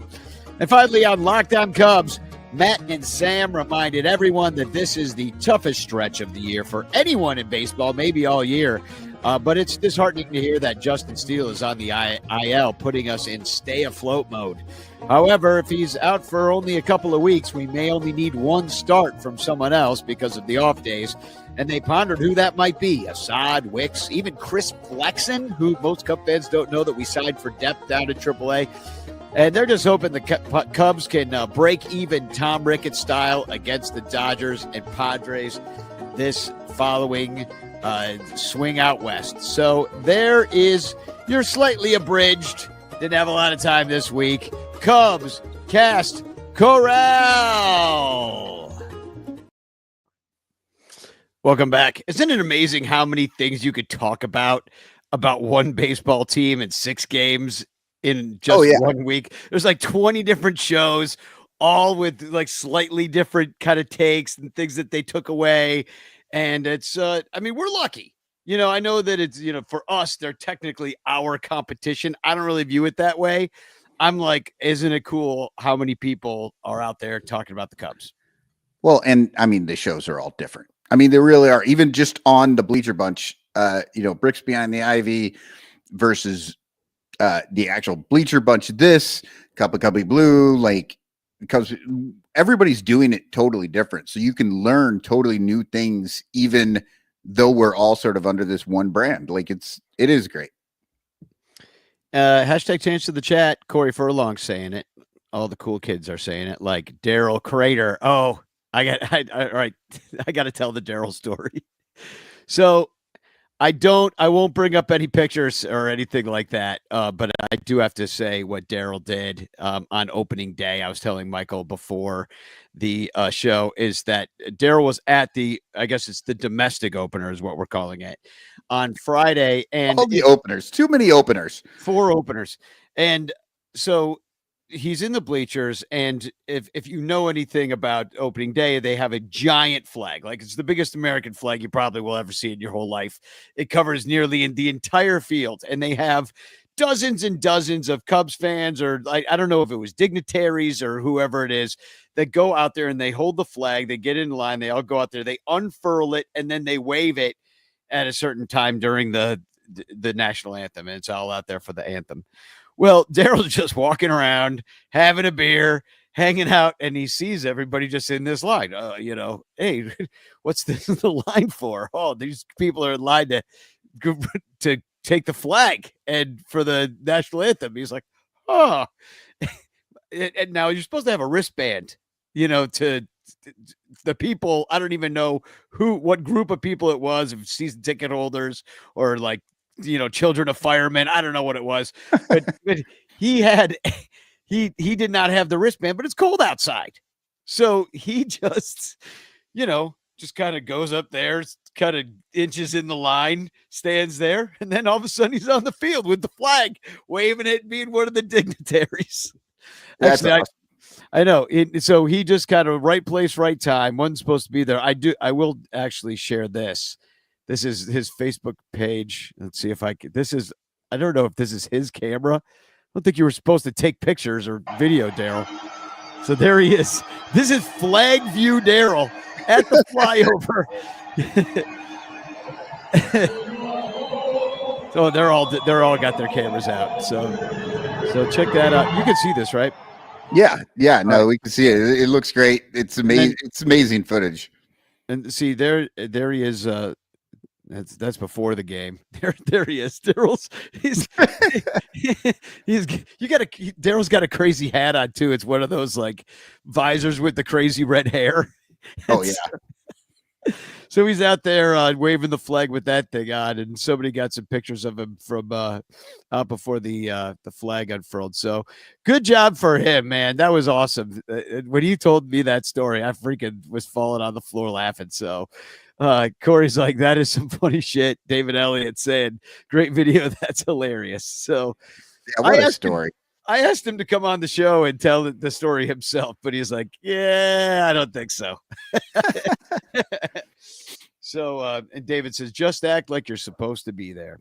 And finally, on Lockdown Cubs, Matt and Sam reminded everyone that this is the toughest stretch of the year for anyone in baseball, maybe all year. But it's disheartening to hear that Justin Steele is on the IL, putting us in stay afloat mode. However, if he's out for only a couple of weeks, we may only need one start from someone else because of the off days. And they pondered who that might be. Assad, Wicks, even Chris Flexen, who most Cub fans don't know that we signed for depth down at AAA. And they're just hoping the Cubs can break even Tom Ricketts style against the Dodgers and Padres this following swing out west. So there is your slightly abridged, didn't have a lot of time this week, Cubs Cast Corral. Welcome back. Isn't it amazing how many things you could talk about one baseball team in 6 games in just 1 week? There's like 20 different shows, all with like slightly different kind of takes and things that they took away. And it's, I mean, we're lucky. I know that it's, for us, they're technically our competition. I don't really view it that way. I'm like, isn't it cool how many people are out there talking about the Cubs? Well, and I mean, the shows are all different. I mean, they really are. Even just on the Bleacher Bunch, Bricks Behind the Ivy versus the actual Bleacher bunch of this, Cup of Cubby Blue, like, because everybody's doing it totally different. So you can learn totally new things, even though we're all sort of under this one brand. Like it is great. Hashtag change to the chat. Corey Furlong saying it. All the cool kids are saying it. Like Daryl Crater. Oh, all right. I got to tell the Daryl story. So I won't bring up any pictures or anything like that. But I do have to say what Daryl did on opening day. I was telling Michael before the show is that Daryl was at I guess it's the domestic opener is what we're calling it, on Friday. And all the openers, too many openers. 4 openers. And so he's in the bleachers, and if you know anything about opening day, they have a giant flag. Like, it's the biggest American flag you probably will ever see in your whole life. It covers nearly in the entire field, and they have dozens and dozens of Cubs fans, or I don't know if it was dignitaries or whoever it is, that go out there and they hold the flag. They get in line, they all go out there, they unfurl it, and then they wave it at a certain time during the national anthem, and it's all out there for the anthem. Well, Daryl's just walking around, having a beer, hanging out, and he sees everybody just in this line. Hey, what's the line for? Oh, these people are in line to take the flag and for the national anthem. He's like, oh. And now you're supposed to have a wristband, to the people. I don't even know what group of people it was, if season ticket holders or like, children of firemen. I don't know what it was, but he did not have the wristband, but it's cold outside. So he just kind of goes up there, kind of inches in the line, stands there. And then all of a sudden he's on the field with the flag, waving it, being one of the dignitaries. That's Actually, awesome. I know. So he just kind of right place, right time. Wasn't supposed to be there. I will actually share this. This is his Facebook page. Let's see if I don't know if this is his camera. I don't think you were supposed to take pictures or video, Daryl. So there he is. This is Flag View Daryl at the flyover. So they're all got their cameras out. So check that out. You can see this, right? Yeah. No, we can see it. It looks great. It's amazing. It's amazing footage. And see there he is. That's before the game. There he is. Daryl's Daryl's got a crazy hat on too. It's one of those like visors with the crazy red hair. Oh yeah. So he's out there waving the flag with that thing on, and somebody got some pictures of him from out before the flag unfurled. So good job for him, man. That was awesome. When he told me that story, I freaking was falling on the floor laughing. So Corey's like, that is some funny shit. David Elliott saying, great video. That's hilarious. So yeah, what a story. I asked him to come on the show and tell the story himself, but he's like, yeah, I don't think so. So, and David says, just act like you're supposed to be there.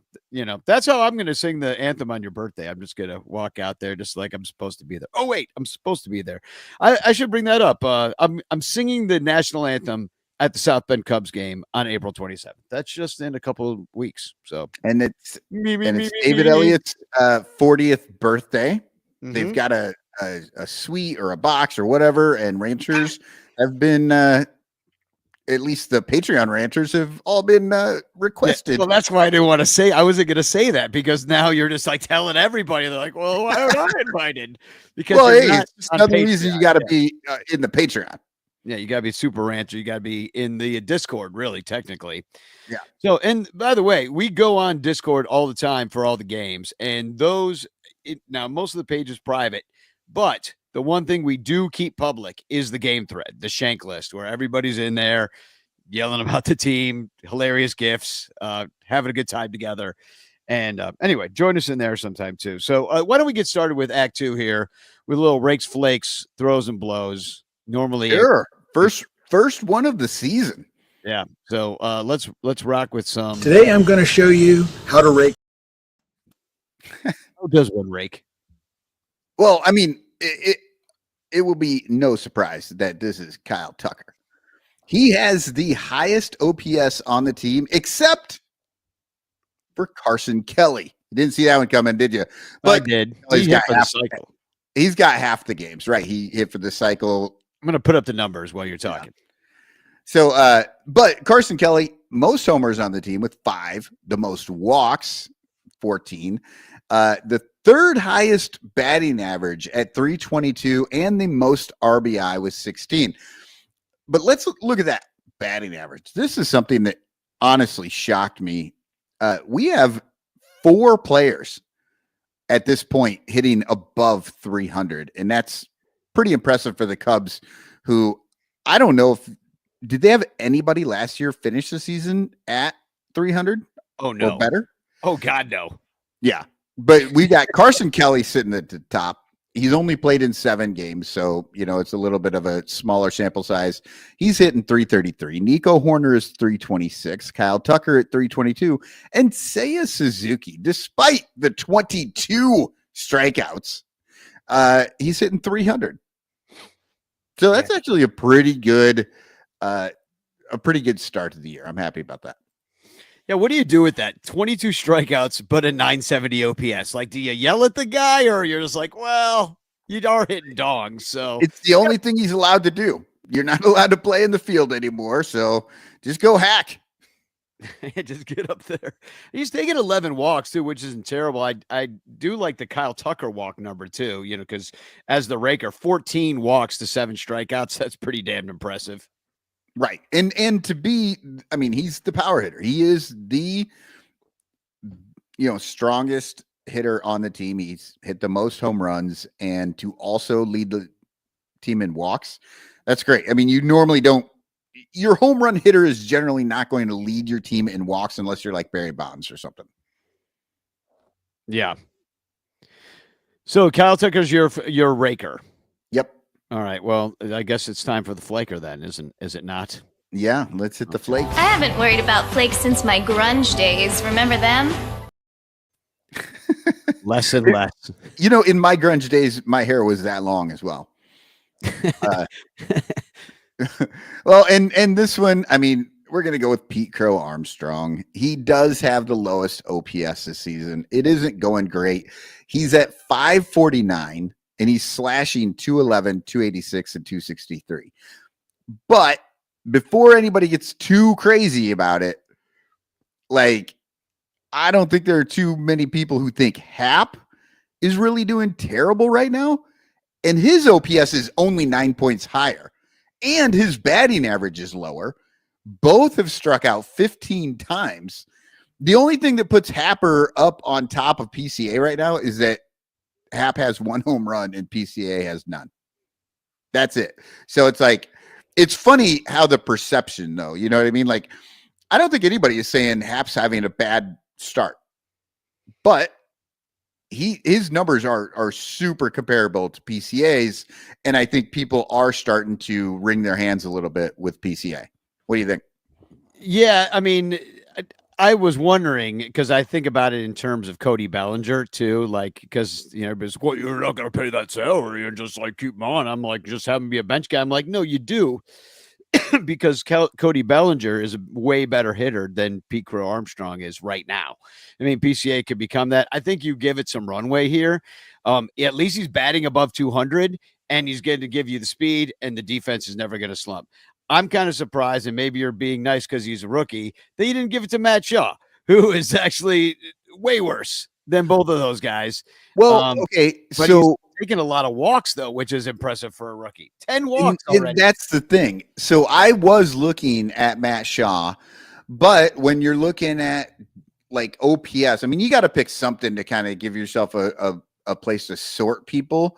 That's how I'm going to sing the anthem on your birthday. I'm just going to walk out there just like I'm supposed to be there. Oh, wait, I'm supposed to be there. I should bring that up. I'm singing the national anthem at the South Bend Cubs game on April 27th. That's just in a couple of weeks. So, and it's David Elliott's 40th birthday. Mm-hmm. They've got a suite or a box or whatever, and ranchers have been at least the Patreon ranchers have all been requested. Yeah, well, that's why I didn't want to say. I wasn't going to say that because now you're just like telling everybody. They're like, "Well, why aren't I invited?" Because it's just another reason you got to be in the Patreon. Yeah, you got to be super rancher. You got to be in the Discord, really, technically. Yeah. So, and by the way, we go on Discord all the time for all the games, and now most of the page is private, but the one thing we do keep public is the game thread, the Shank list, where everybody's in there yelling about the team, hilarious gifts, having a good time together. And anyway, join us in there sometime too. So why don't we get started with Act 2 here with a little rakes, flakes, throws, and blows. Normally, sure. First one of the season. Yeah. So let's rock with some. Today I'm going to show you how to rake. How does one rake? Well, I mean, it will be no surprise that this is Kyle Tucker. He has the highest OPS on the team, except for Carson Kelly. You didn't see that one coming, did you? But I did. He's got for the cycle. He's got half the games, right? He hit for the cycle. I'm going to put up the numbers while you're talking. Yeah. So, but Carson Kelly, most homers on the team with 5, the most walks, 14, the third highest batting average at 322, and the most RBI with 16. But let's look at that batting average. This is something that honestly shocked me. We have 4 players at this point hitting above 300, and that's pretty impressive for the Cubs, who I don't know if did they have anybody last year finish the season at 300? Oh, no. Or better? Oh, God, no. Yeah. But we got Carson Kelly sitting at the top. He's only played in 7 games, so, it's a little bit of a smaller sample size. He's hitting 333. Nico Horner is 326. Kyle Tucker at 322. And Seiya Suzuki, despite the 22 strikeouts, he's hitting 300. So that's actually a pretty good start to the year. I'm happy about that. Yeah, what do you do with that? 22 strikeouts, but a 970 OPS. Like, do you yell at the guy, or you're just like, well, you are hitting dongs, so it's the only thing he's allowed to do. You're not allowed to play in the field anymore, so just go hack. Just get up there. He's taking 11 walks too, which isn't terrible. I do like the Kyle Tucker walk number too, because as the raker, 14 walks to 7 strikeouts. That's pretty damn impressive. Right. And to be, he's the power hitter. He is the, strongest hitter on the team. He's hit the most home runs, and to also lead the team in walks. That's great. You normally don't, your home run hitter is generally not going to lead your team in walks unless you're like Barry Bonds or something. Yeah. So Kyle Tucker's your raker. Yep. All right. Well, I guess it's time for the flaker then, is it not? Yeah, let's hit the flakes. I haven't worried about flakes since my grunge days. Remember them? Less and less. In my grunge days, my hair was that long as well. Well, and this one, we're going to go with Pete Crow Armstrong. He does have the lowest OPS this season. It isn't going great. He's at 549. And he's slashing 211, 286, and 263. But before anybody gets too crazy about it, I don't think there are too many people who think Hap is really doing terrible right now. And his OPS is only 9 points higher. And his batting average is lower. Both have struck out 15 times. The only thing that puts Happer up on top of PCA right now is that Hap has 1 home run and PCA has none. That's it. So it's funny how the perception, though, you know what I mean? I don't think anybody is saying Hap's having a bad start, but his numbers are super comparable to PCA's, and I think people are starting to wring their hands a little bit with PCA. What do you think? Yeah, I was wondering, because I think about it in terms of Cody Bellinger too, because everybody's, well, you're not going to pay that salary and just keep him on. I'm like, just have him be a bench guy. I'm like, no, you do, because Cody Bellinger is a way better hitter than Pete Crow Armstrong is right now. PCA could become that. I think you give it some runway here. At least he's batting above 200, and he's going to give you the speed, and the defense is never going to slump. I'm kind of surprised, and maybe you're being nice because he's a rookie, that you didn't give it to Matt Shaw, who is actually way worse than both of those guys. Well, okay, but so he's taking a lot of walks, though, which is impressive for a rookie. 10 walks already. And that's the thing. So I was looking at Matt Shaw, but when you're looking at OPS, you got to pick something to kind of give yourself a place to sort people.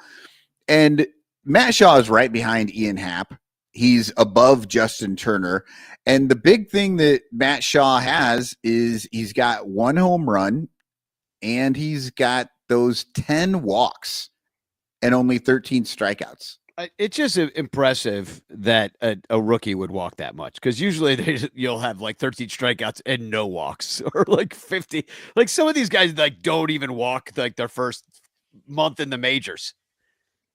And Matt Shaw is right behind Ian Happ. He's above Justin Turner. And the big thing that Matt Shaw has is he's got 1 home run, and he's got those 10 walks and only 13 strikeouts. It's just impressive that a rookie would walk that much, because usually you'll have 13 strikeouts and no walks, or 50. Some of these guys don't even walk their first month in the majors.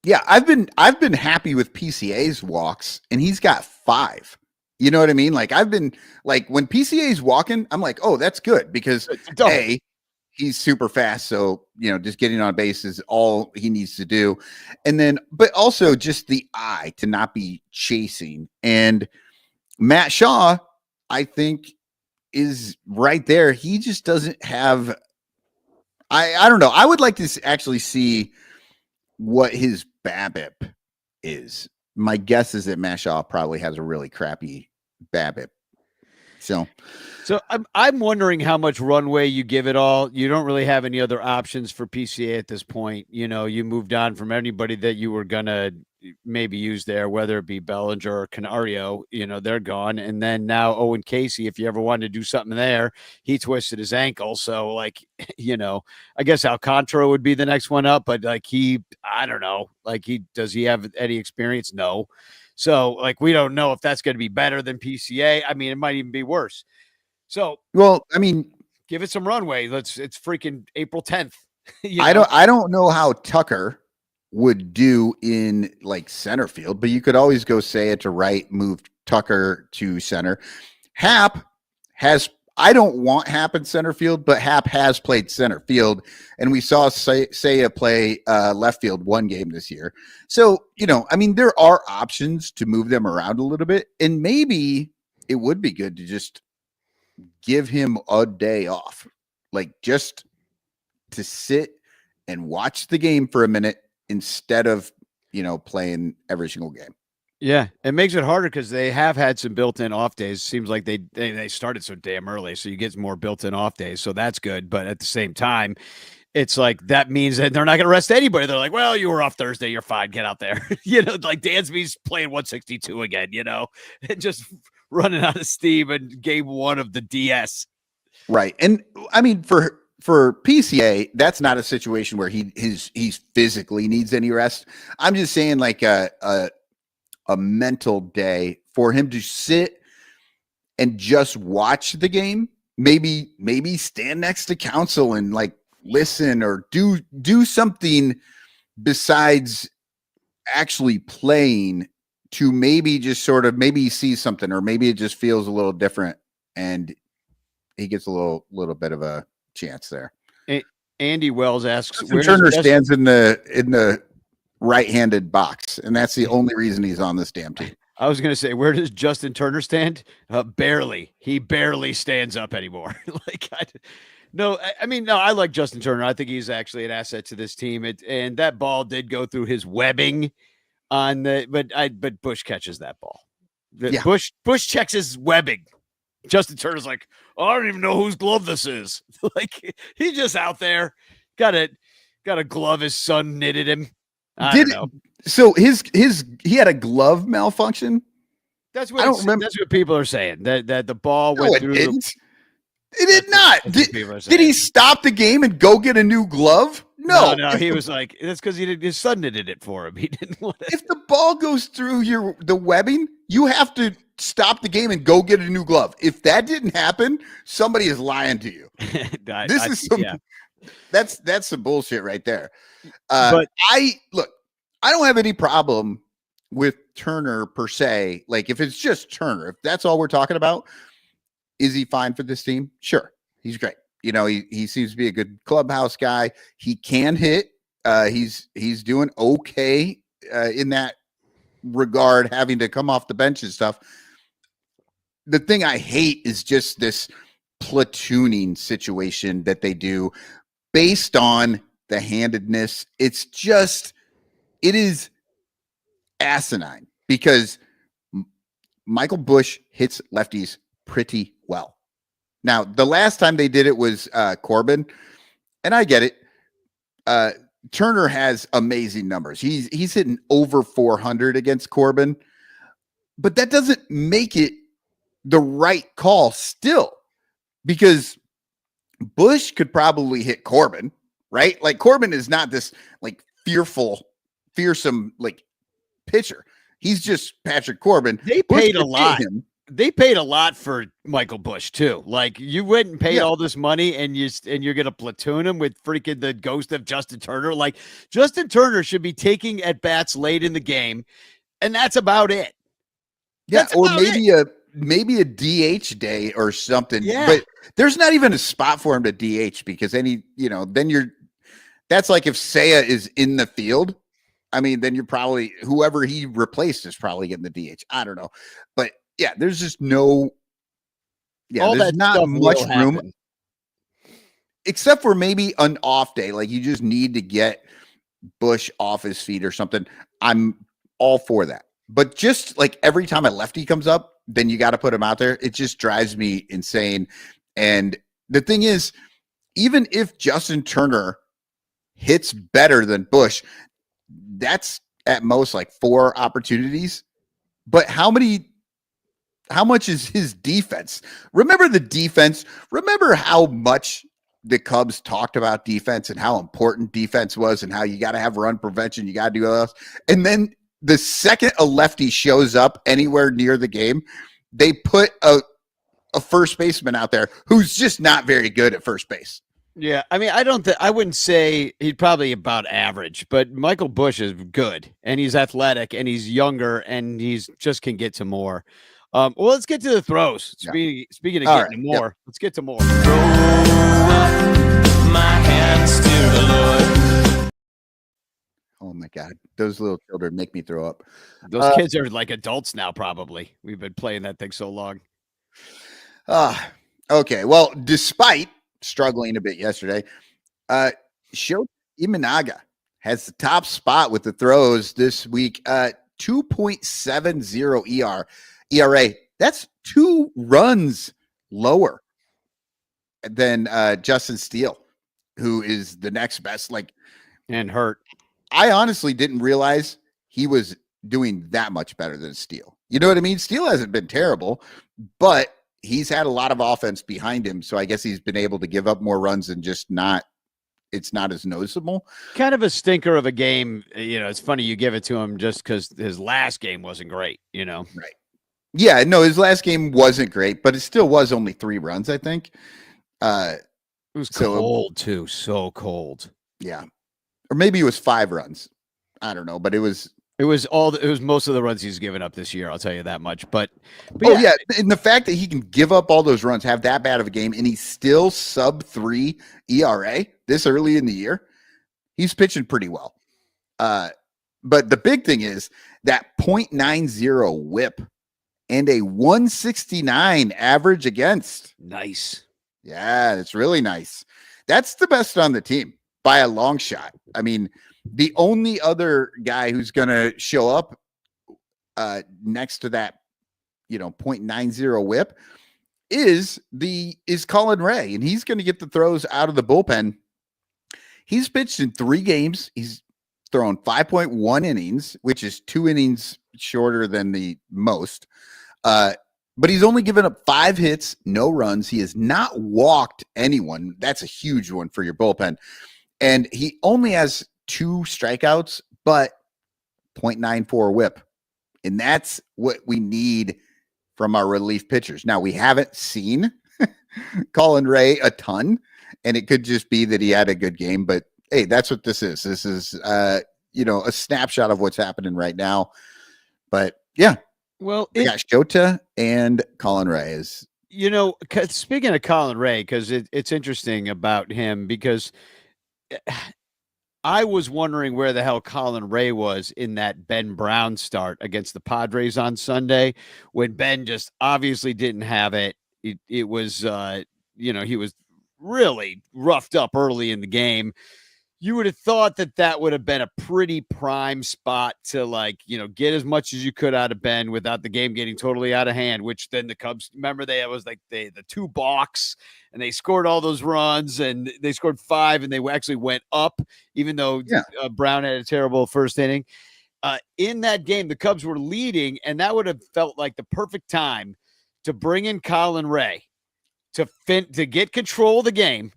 Yeah, I've been happy with PCA's walks, and he's got 5. You know what I mean? I've been when PCA's walking, I'm like, oh, that's good, because A, he's super fast. So, just getting on base is all he needs to do. And then, but also just the eye to not be chasing. And Matt Shaw, I think, is right there. He just doesn't have, I don't know. I would like to actually see what his BABIP is. My guess is that Matt Shaw probably has a really crappy BABIP. So I'm wondering how much runway you give it all. You don't really have any other options for PCA at this point. You moved on from anybody that you were gonna maybe use there, whether it be Bellinger or Canario. They're gone, and then now Owen Casey. If you ever wanted to do something there, he twisted his ankle. So I guess Alcantara would be the next one up, but I don't know. Does he have any experience? No. So, we don't know if that's going to be better than PCA. I mean, it might even be worse. So, give it some runway. It's freaking April 10th. I don't know how Tucker would do in center field, but you could always go say it to right, move Tucker to center. Hap has, I don't want Hap in center field, but Hap has played center field, and we saw Seiya play left field one game this year. So, there are options to move them around a little bit, and maybe it would be good to just give him a day off, just to sit and watch the game for a minute instead of, playing every single game. Yeah, it makes it harder because they have had some built-in off days. Seems like they started so damn early, so you get more built-in off days. So that's good. But at the same time, it's that means that they're not going to rest anybody. They're like, well, you were off Thursday, you're fine, get out there. Dansby's playing 162 again, and just running out of steam in game one of the DS. Right, and for PCA, that's not a situation where he physically needs any rest. I'm just saying a mental day for him to sit and just watch the game, maybe stand next to counsel and listen or do something besides actually playing to maybe just sort of maybe see something, or maybe it just feels a little different and he gets a little bit of a chance there. Andy Wells asks, Turner stands in the right-handed box, and that's the only reason he's on this damn team. I was going to say, where does Justin Turner stand? Barely. He barely stands up anymore. I like Justin Turner. I think he's actually an asset to this team. And that ball did go through his webbing but Bush catches that ball. Bush checks his webbing. Justin Turner's like, I don't even know whose glove this is. He's just out there. Got a glove his son knitted him. I don't know. So he had a glove malfunction. That's what That's what people are saying. That the ball went through. It did not. Did he stop the game and go get a new glove? No. He was like, that's because his son did it for him. He didn't want it. If the ball goes through the webbing, you have to stop the game and go get a new glove. If that didn't happen, somebody is lying to you. That's some bullshit right there. But I don't have any problem with Turner per se. If it's just Turner, if that's all we're talking about, is he fine for this team? Sure. He's great. He seems to be a good clubhouse guy. He can hit. He's doing okay in that regard, having to come off the bench and stuff. The thing I hate is just this platooning situation that they do based on the handedness. It is asinine because Michael Bush hits lefties pretty well. Now, the last time they did it was Corbin, and I get it. Turner has amazing numbers. He's hitting over 400 against Corbin, but that doesn't make it the right call still, because Bush could probably hit Corbin, right? Corbin is not this fearsome pitcher. He's just Patrick Corbin. They paid a lot. They paid a lot for Michael Bush too. You went and paid all this money, and you're gonna platoon him with freaking the ghost of Justin Turner. Justin Turner should be taking at bats late in the game, and that's about it. Yeah, or maybe maybe a DH day or something. Yeah. But there's not even a spot for him to DH because then that's like if Seiya is in the field. I mean, then you're probably whoever he replaced is probably getting the DH. I don't know. But yeah, there's just no. Yeah, All there's that not stuff much will room. happen. Except for maybe an off day. Like you just need to get Bush off his feet or something. I'm all for that. But just like every time a lefty comes up, then you got to put him out there. It just drives me insane. And the thing is, even if Justin Turner hits better than Bush, that's at most like 4 opportunities. But how much is his defense? Remember the defense? Remember how much the Cubs talked about defense and how important defense was and how you got to have run prevention. You got to do all this. And then the second a lefty shows up anywhere near the game, they put a first baseman out there who's just not very good at first base. Yeah, I mean, I wouldn't say he'd probably about average, but Michael Bush is good and he's athletic and he's younger and he's just can get to more. Well, let's get to the throws. Speaking of getting to more, let's get to more. Throw up my hands to the Lord. Oh my God. Those little children make me throw up. Those kids are like adults now, probably. We've been playing that thing so long. Okay. Well, despite struggling a bit yesterday, Shota Imanaga has the top spot with the throws this week. 2.70 ERA. That's 2 runs lower than Justin Steele, who is the next best. And hurt. I honestly didn't realize he was doing that much better than Steele. You know what I mean? Steele hasn't been terrible, but he's had a lot of offense behind him. So I guess he's been able to give up more runs and just it's not as noticeable. Kind of a stinker of a game. It's funny you give it to him just because his last game wasn't great, Right. Yeah, no, his last game wasn't great, but it still was only 3 runs, I think. It was cold too. So cold. Yeah. Or maybe it was 5 runs. I don't know, but it was most of the runs he's given up this year. I'll tell you that much. But yeah. And the fact that he can give up all those runs, have that bad of a game, and he's still sub 3 ERA this early in the year, he's pitching pretty well. But the big thing is that 0.90 whip and a 169 average against. Nice. Yeah, it's really nice. That's the best on the team by a long shot. I mean, the only other guy who's going to show up next to that, 0.90 whip is Colin Ray, and he's going to get the throws out of the bullpen. He's pitched in 3 games. He's thrown 5.1 innings, which is 2 innings shorter than the most. But he's only given up 5 hits, no runs. He has not walked anyone. That's a huge one for your bullpen. And he only has 2 strikeouts, but 0.94 whip. And that's what we need from our relief pitchers. Now, we haven't seen Colin Ray a ton, and it could just be that he had a good game. But, hey, that's what this is. This is, a snapshot of what's happening right now. But, yeah. Well, we got Shota and Colin Ray is. Speaking of Colin Ray, because it's interesting about him because I was wondering where the hell Colin Ray was in that Ben Brown start against the Padres on Sunday when Ben just obviously didn't have it. It was, he was really roughed up early in the game. You would have thought that would have been a pretty prime spot to get as much as you could out of Ben without the game getting totally out of hand, which then the Cubs, remember was the 2 balks and they scored all those runs and they scored 5 and they actually went up, even though Brown had a terrible first inning. In that game, the Cubs were leading and that would have felt like the perfect time to bring in Colin Ray to get control of the game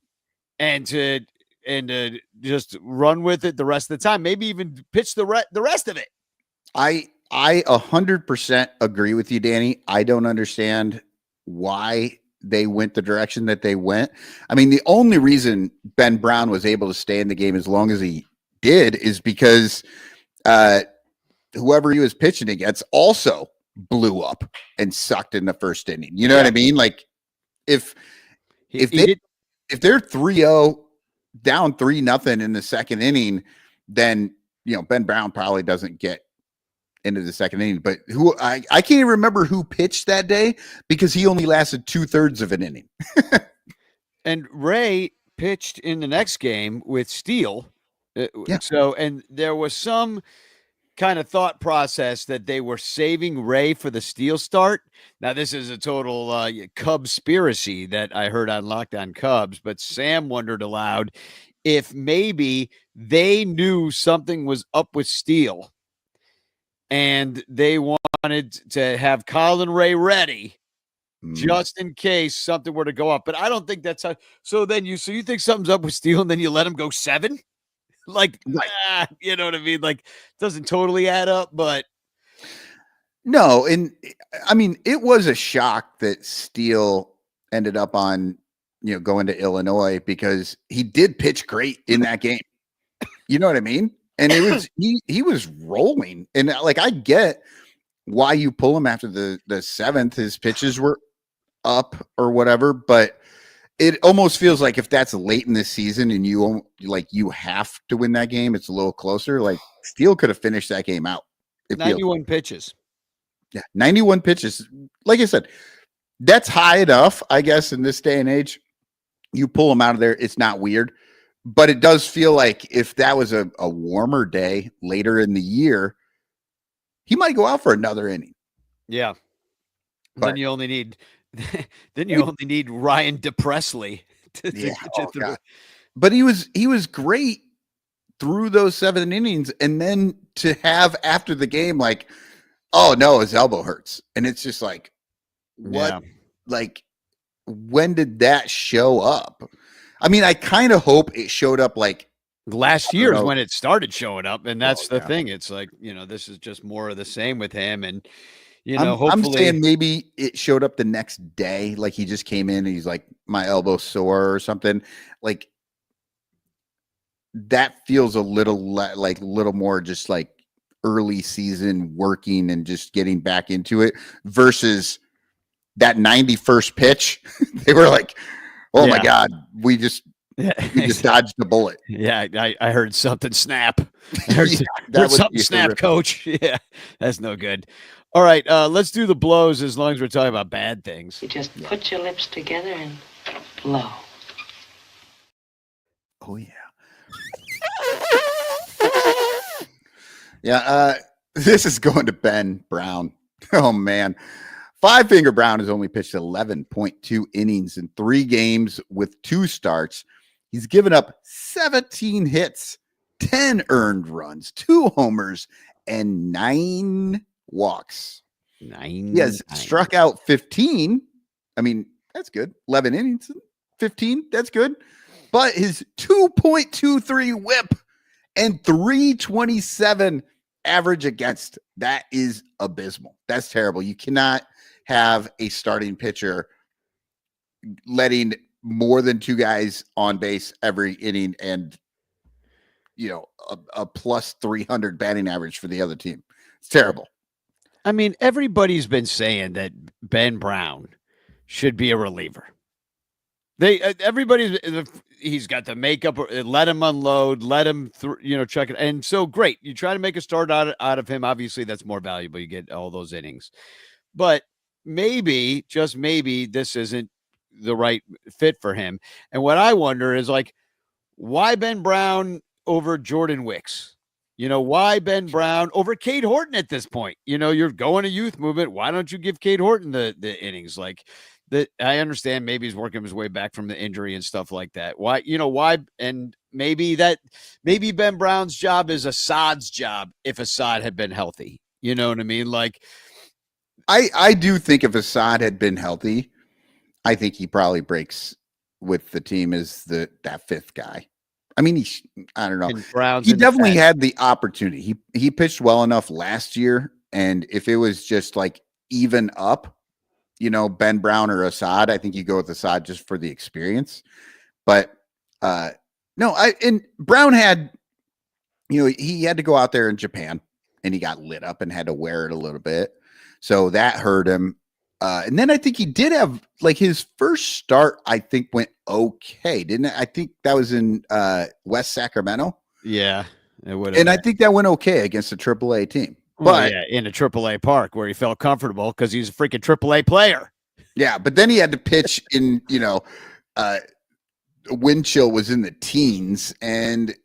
and to just run with it the rest of the time. Maybe even pitch the rest of it. I 100% agree with you, Danny. I don't understand why they went the direction that they went. I mean, the only reason Ben Brown was able to stay in the game as long as he did is because whoever he was pitching against also blew up and sucked in the first inning. You know what I mean? Like if they're 3-0 down 3-0 in the second inning, then Ben Brown probably doesn't get into the second inning. But I can't even remember who pitched that day because he only lasted 2/3 of an inning. And Ray pitched in the next game with Steele. Yeah. So, and there was some kind of thought process that they were saving Ray for the Steele start. Now, this is a total Cubspiracy that I heard on Locked On Cubs, but Sam wondered aloud if maybe they knew something was up with Steele and they wanted to have Colin Ray ready just in case something were to go up. But I don't think that's how. So you think something's up with Steele and then you let him go 7? Like, you know what I mean? Like, doesn't totally add up, but no. And I mean, it was a shock that Steele ended up on, going to Illinois because he did pitch great in that game. You know what I mean? And it was, he was rolling. And like, I get why you pull him after the 7th, his pitches were up or whatever, but it almost feels like if that's late in the season and you have to win that game, it's a little closer. Like Steele could have finished that game out. 91 pitches. Yeah, 91 pitches. Like I said, that's high enough, I guess, in this day and age. You pull him out of there, it's not weird. But it does feel like if that was a warmer day later in the year, he might go out for another inning. Yeah. But then you only need Ryan DePressley to get you through. But he was great through those 7 innings, and then to have after the game like, oh no, his elbow hurts, and it's just like, what? Yeah. Like, when did that show up? I mean, I kind of hope it showed up like last year is when it started showing up, and that's the thing. It's like, this is just more of the same with him, and hopefully I'm saying maybe it showed up the next day, like he just came in and he's like, my elbow sore or something. Like that feels a little little more just like early season working and just getting back into it versus that 91st pitch. They were like, oh my God, we just dodged the bullet. Yeah, I heard something snap. I heard something snap, coach. Yeah, that's no good. All right, let's do the blows as long as we're talking about bad things. You just put your lips together and blow. Oh, yeah. Yeah, this is going to Ben Brown. Oh, man. Five Finger Brown has only pitched 11.2 innings in 3 games with 2 starts. He's given up 17 hits, 10 earned runs, 2 homers, and 9 walks. He has struck out 15. I mean, that's good. 11 innings, 15. That's good. But his 2.23 whip and 327 average against, that is abysmal. That's terrible. You cannot have a starting pitcher letting more than 2 guys on base every inning and, a plus 300 batting average for the other team. It's terrible. I mean, everybody's been saying that Ben Brown should be a reliever. He's got the makeup. Let him unload. Let him, chuck it. And so great. You try to make a start out of him. Obviously, that's more valuable. You get all those innings. But maybe, just maybe, this isn't the right fit for him. And what I wonder is like, why Ben Brown over Jordan Wicks? Why Ben Brown over Cade Horton at this point? You're going to youth movement. Why don't you give Cade Horton the innings? Like that, I understand maybe he's working his way back from the injury and stuff like that. Why? And maybe Ben Brown's job is Assad's job if Assad had been healthy. You know what I mean? Like, I do think if Assad had been healthy, I think he probably breaks with the team as that 5th guy. I mean, I don't know. He definitely had the opportunity. He pitched well enough last year, and if it was just like even up, Ben Brown or Assad, I think you go with Assad just for the experience. But and Brown had, he had to go out there in Japan, and he got lit up and had to wear it a little bit. So that hurt him. And then I think he did have like his first start, I think went okay, didn't it? I think that was in West Sacramento. Yeah, it would. And I think that went okay against a AAA team. Well, But yeah, in a AAA park where he felt comfortable because he's a freaking AAA player. yeah, but then he had to pitch in, wind chill was in the teens and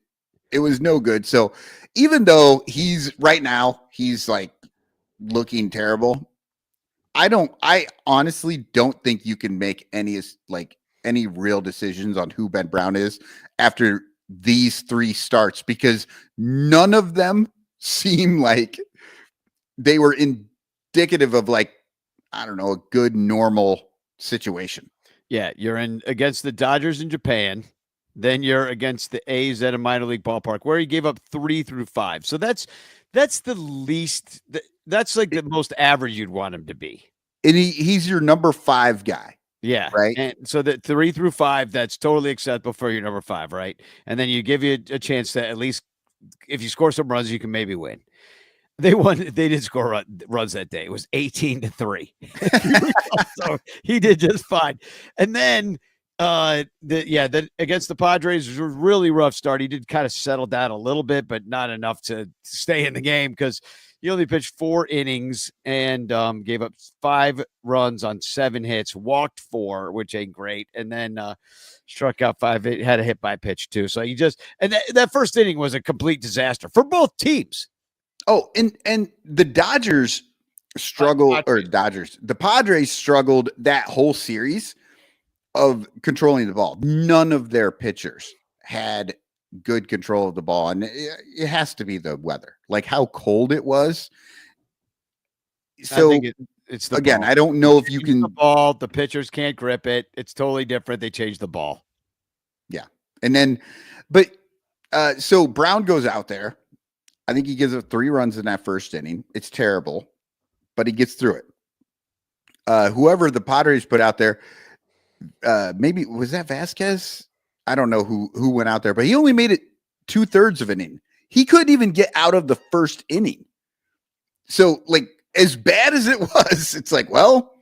it was no good. So even though he's like looking terrible, I honestly don't think you can make any real decisions on who Ben Brown is after these 3 starts because none of them seem like they were indicative of like, I don't know, a good normal situation. Yeah, you're in against the Dodgers in Japan. Then you're against the A's at a minor league ballpark where he gave up 3 through 5. So that's the least. That's like the most average you'd want him to be. And he's your number 5 guy. Yeah. Right. And so that 3 through 5, that's totally acceptable for your number 5, right? And then you give you a chance to at least, if you score some runs, you can maybe win. They won. They did score runs that day. It was 18-3. So he did just fine. And then then against the Padres, it was a really rough start. He did kind of settle down a little bit, but not enough to stay in the game because he only pitched 4 innings and gave up 5 runs on 7 hits, walked 4, which ain't great, and then struck out 5. It had a hit by pitch too. So he just that first inning was a complete disaster for both teams. Oh, and the Dodgers struggled, the Padres struggled that whole series of controlling the ball. None of their pitchers had good control of the ball, and it has to be the weather, like how cold it was. So I think it's the again, ball. I don't know if you can the ball. The pitchers can't grip it. It's totally different. They changed the ball. Yeah, and then, but so Brown goes out there. I think he gives up 3 runs in that first inning. It's terrible, but he gets through it. Whoever the Padres put out there, maybe was that Vasquez? I don't know who went out there, but he only made it 2/3 of an inning. He couldn't even get out of the first inning. So, like, as bad as it was, it's like, well,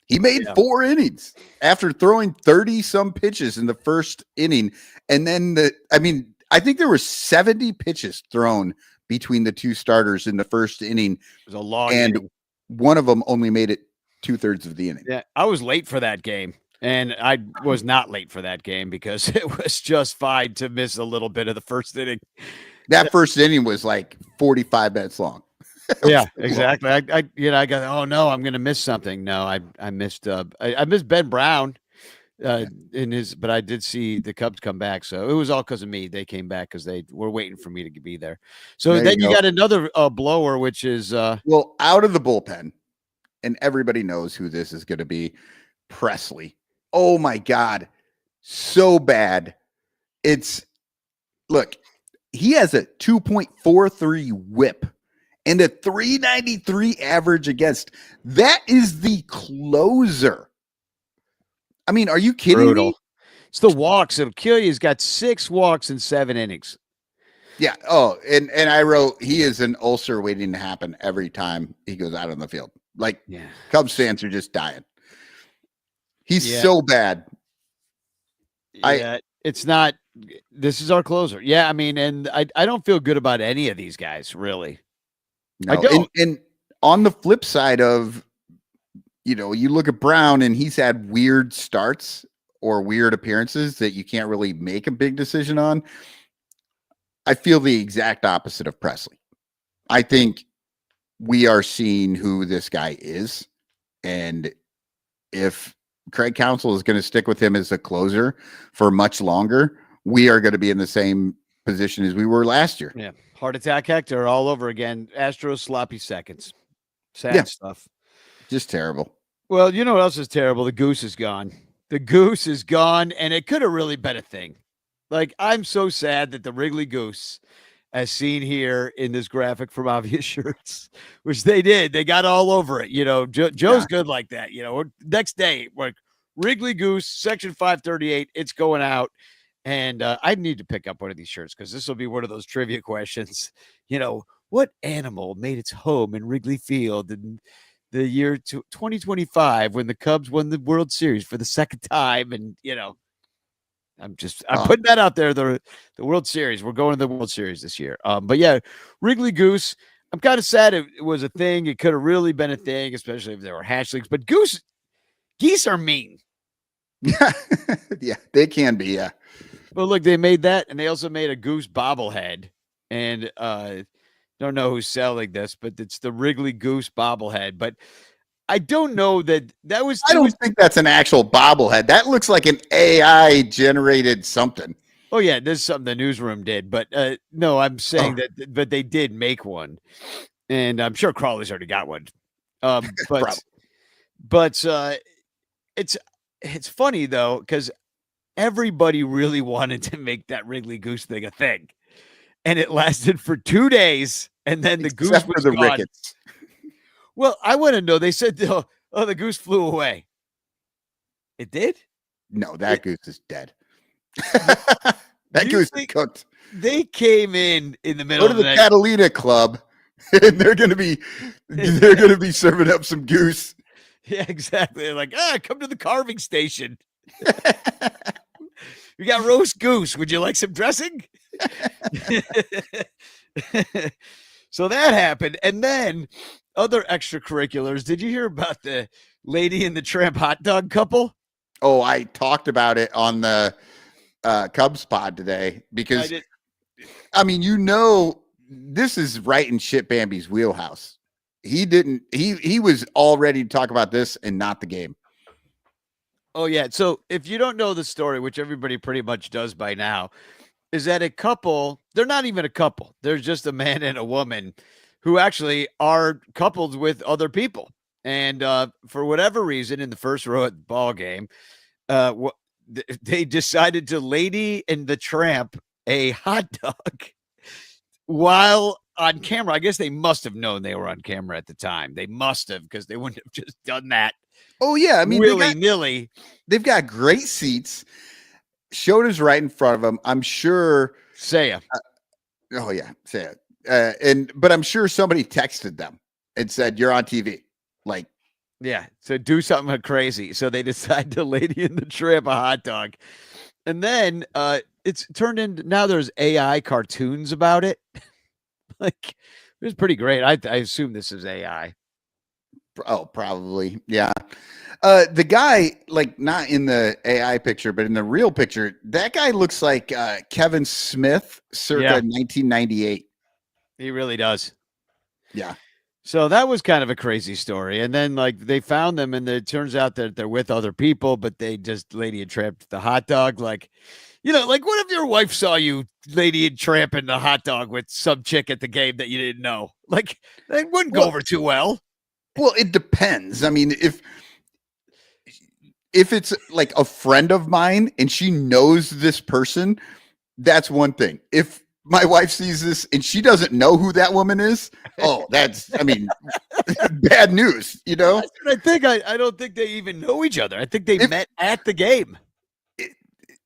he made 4 innings after throwing 30 some pitches in the first inning. And then I think there were 70 pitches thrown between the 2 starters in the first inning. It was a long inning. One of them only made it 2/3 of the inning. Yeah, I was late for that game. And I was not late for that game because it was just fine to miss a little bit of the first inning. That first inning was like 45 minutes long. Yeah, exactly. I got, oh no, I'm going to miss something. No, I missed, I missed Ben Brown but I did see the Cubs come back. So it was all because of me. They came back because they were waiting for me to be there. So then you got another blower, which is, well, out of the bullpen, and everybody knows who this is going to be. Presley. Oh my God. So bad. Look, he has a 2.43 whip and a 393 average against. That is the closer. I mean, are you kidding me? It's the walks. It'll kill you. He's got 6 walks in 7 innings. Yeah. Oh, and I wrote, he is an ulcer waiting to happen every time he goes out on the field. Like, Cubs fans are just dying. He's so bad. It's not. This is our closer. Yeah, I mean, and I don't feel good about any of these guys, really. No. I don't. And on the flip side of, you look at Brown and he's had weird starts or weird appearances that you can't really make a big decision on. I feel the exact opposite of Presley. I think we are seeing who this guy is. And if Craig Counsell is going to stick with him as a closer for much longer, we are going to be in the same position as we were last year. Yeah. Heart attack Hector all over again. Astros sloppy seconds. Sad stuff. Just terrible. Well, you know what else is terrible? The goose is gone. The goose is gone, and it could have really been a thing. Like, I'm so sad that the Wrigley goose, as seen here in this graphic from Obvious Shirts, which they did. They got all over it. Joe's good like that. Next day, like Wrigley goose, section 538, it's going out. And I need to pick up one of these shirts because this will be one of those trivia questions. What animal made its home in Wrigley Field? And the year 2025 when the Cubs won the World Series for the second time. And, I'm putting that out there. The World Series, we're going to the World Series this year. But yeah, Wrigley Goose, I'm kind of sad it was a thing. It could have really been a thing, especially if there were hatchlings, but geese are mean. Yeah. Yeah, they can be. Yeah. Well, look, they made that, and they also made a goose bobblehead. And don't know who's selling this, but it's the Wrigley Goose bobblehead. But I don't know that was. I don't think that's an actual bobblehead. That looks like an AI generated something. Oh yeah, this is something the newsroom did, but no, I'm saying that. But they did make one, and I'm sure Crawley's already got one. But it's funny though because everybody really wanted to make that Wrigley Goose thing a thing, and it lasted for 2 days, and then the goose was the gone. rickets. Well, I want to know. They said, the goose flew away. It did? No, that goose is dead. That goose is cooked. They came in the middle Go to of the Catalina Club, and they're going to be serving up some goose. Yeah, exactly. They're like, come to the carving station. We got roast goose. Would you like some dressing? So that happened. And then other extracurriculars. Did you hear about the Lady and the Tramp hot dog couple? Oh, I talked about it on the Cubs pod today because, I mean, this is right in Shit Bambi's wheelhouse. He was all ready to talk about this and not the game. Oh, yeah. So if you don't know the story, which everybody pretty much does by now, is that a couple, they're not even a couple. They're just a man and a woman who actually are coupled with other people. And for whatever reason, in the first row at the ball game, they decided to Lady and the Tramp a hot dog while on camera. I guess they must have known they were on camera at the time. They must have, because they wouldn't have just done that. Oh, yeah. I mean, willy-nilly. They've got great seats. Shoda's right in front of them. I'm sure. Saya. Oh, yeah. Saya. But I'm sure somebody texted them and said, "You're on TV." Like, yeah. So do something crazy. So they decide to Lady in the Tramp a hot dog. And then it's turned into, now there's AI cartoons about it. Like, it was pretty great. I assume this is AI. Oh, probably. Yeah. The guy, like, not in the AI picture, but in the real picture, that guy looks like Kevin Smith circa 1998. He really does. Yeah. So that was kind of a crazy story. And then, like, they found them, and it turns out that they're with other people, but they just Lady and Tramped the hot dog. Like, like, what if your wife saw you Lady and Tramping the hot dog with some chick at the game that you didn't know? Like, that wouldn't go over too well. Well, it depends. I mean, if it's like a friend of mine and she knows this person, that's one thing. If my wife sees this and she doesn't know who that woman is, that's bad news, That's what I think. I don't think they even know each other. I think they met at the game.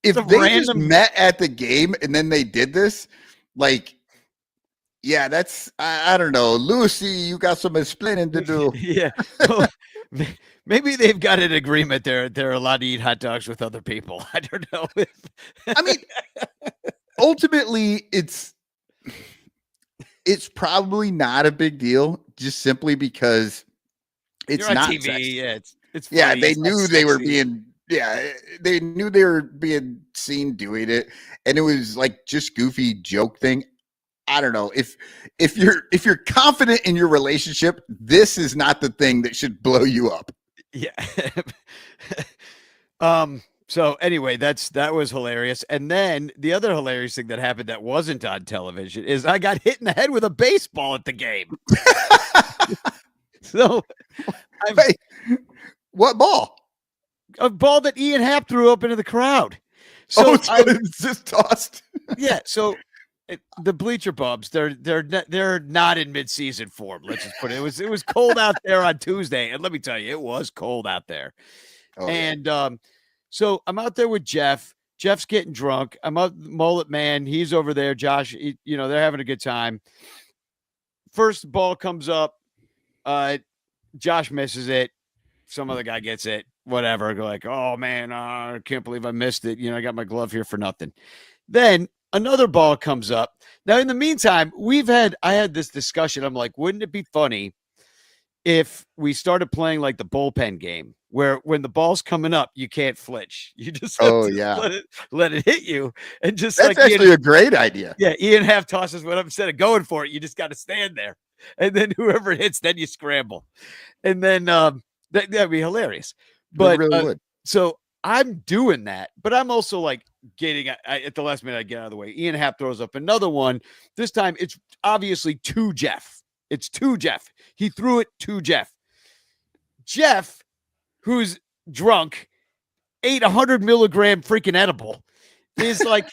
If they just met at the game and then they did this, like, yeah, that's, I don't know. Lucy, you got some explaining to do. Yeah. Well, maybe they've got an agreement. They're allowed to eat hot dogs with other people. I don't know. I mean, ultimately, it's probably not a big deal, just simply because it's You're on not TV. sexy. Yeah, it's yeah. funny. They It's knew not they were sexy. being. Yeah, they knew they were being seen doing it, and it was like just goofy joke thing. I don't know if you're confident in your relationship, this is not the thing that should blow you up. Yeah. So anyway, that was hilarious. And then the other hilarious thing that happened that wasn't on television is I got hit in the head with a baseball at the game. So Hey, what ball? A ball that Ian Happ threw up into the crowd. So it's just tossed. Yeah. So the Bleacher Bubs, they're not in midseason form. Let's just put it. It was cold out there on Tuesday, and let me tell you, it was cold out there. So I'm out there with Jeff. Jeff's getting drunk. I'm out, Mullet Man. He's over there. Josh, they're having a good time. First ball comes up. Josh misses it. Some other guy gets it. Whatever. Go like, oh man, I can't believe I missed it. I got my glove here for nothing. Then another ball comes up. Now, in the meantime, I had this discussion. I'm like, wouldn't it be funny if we started playing like the bullpen game where when the ball's coming up, you can't flinch. You just have to let it hit you. And just that's actually a great idea. Yeah. Ian half tosses what instead of going for it, you just got to stand there. And then whoever hits, then you scramble. And then that'd be hilarious. But it really would. So I'm doing that, but I'm also like getting at the last minute, I get out of the way. Ian Happ throws up another one. This time it's obviously to Jeff. It's to Jeff. He threw it to Jeff. Jeff, who's drunk, ate 100 milligram freaking edible, is like,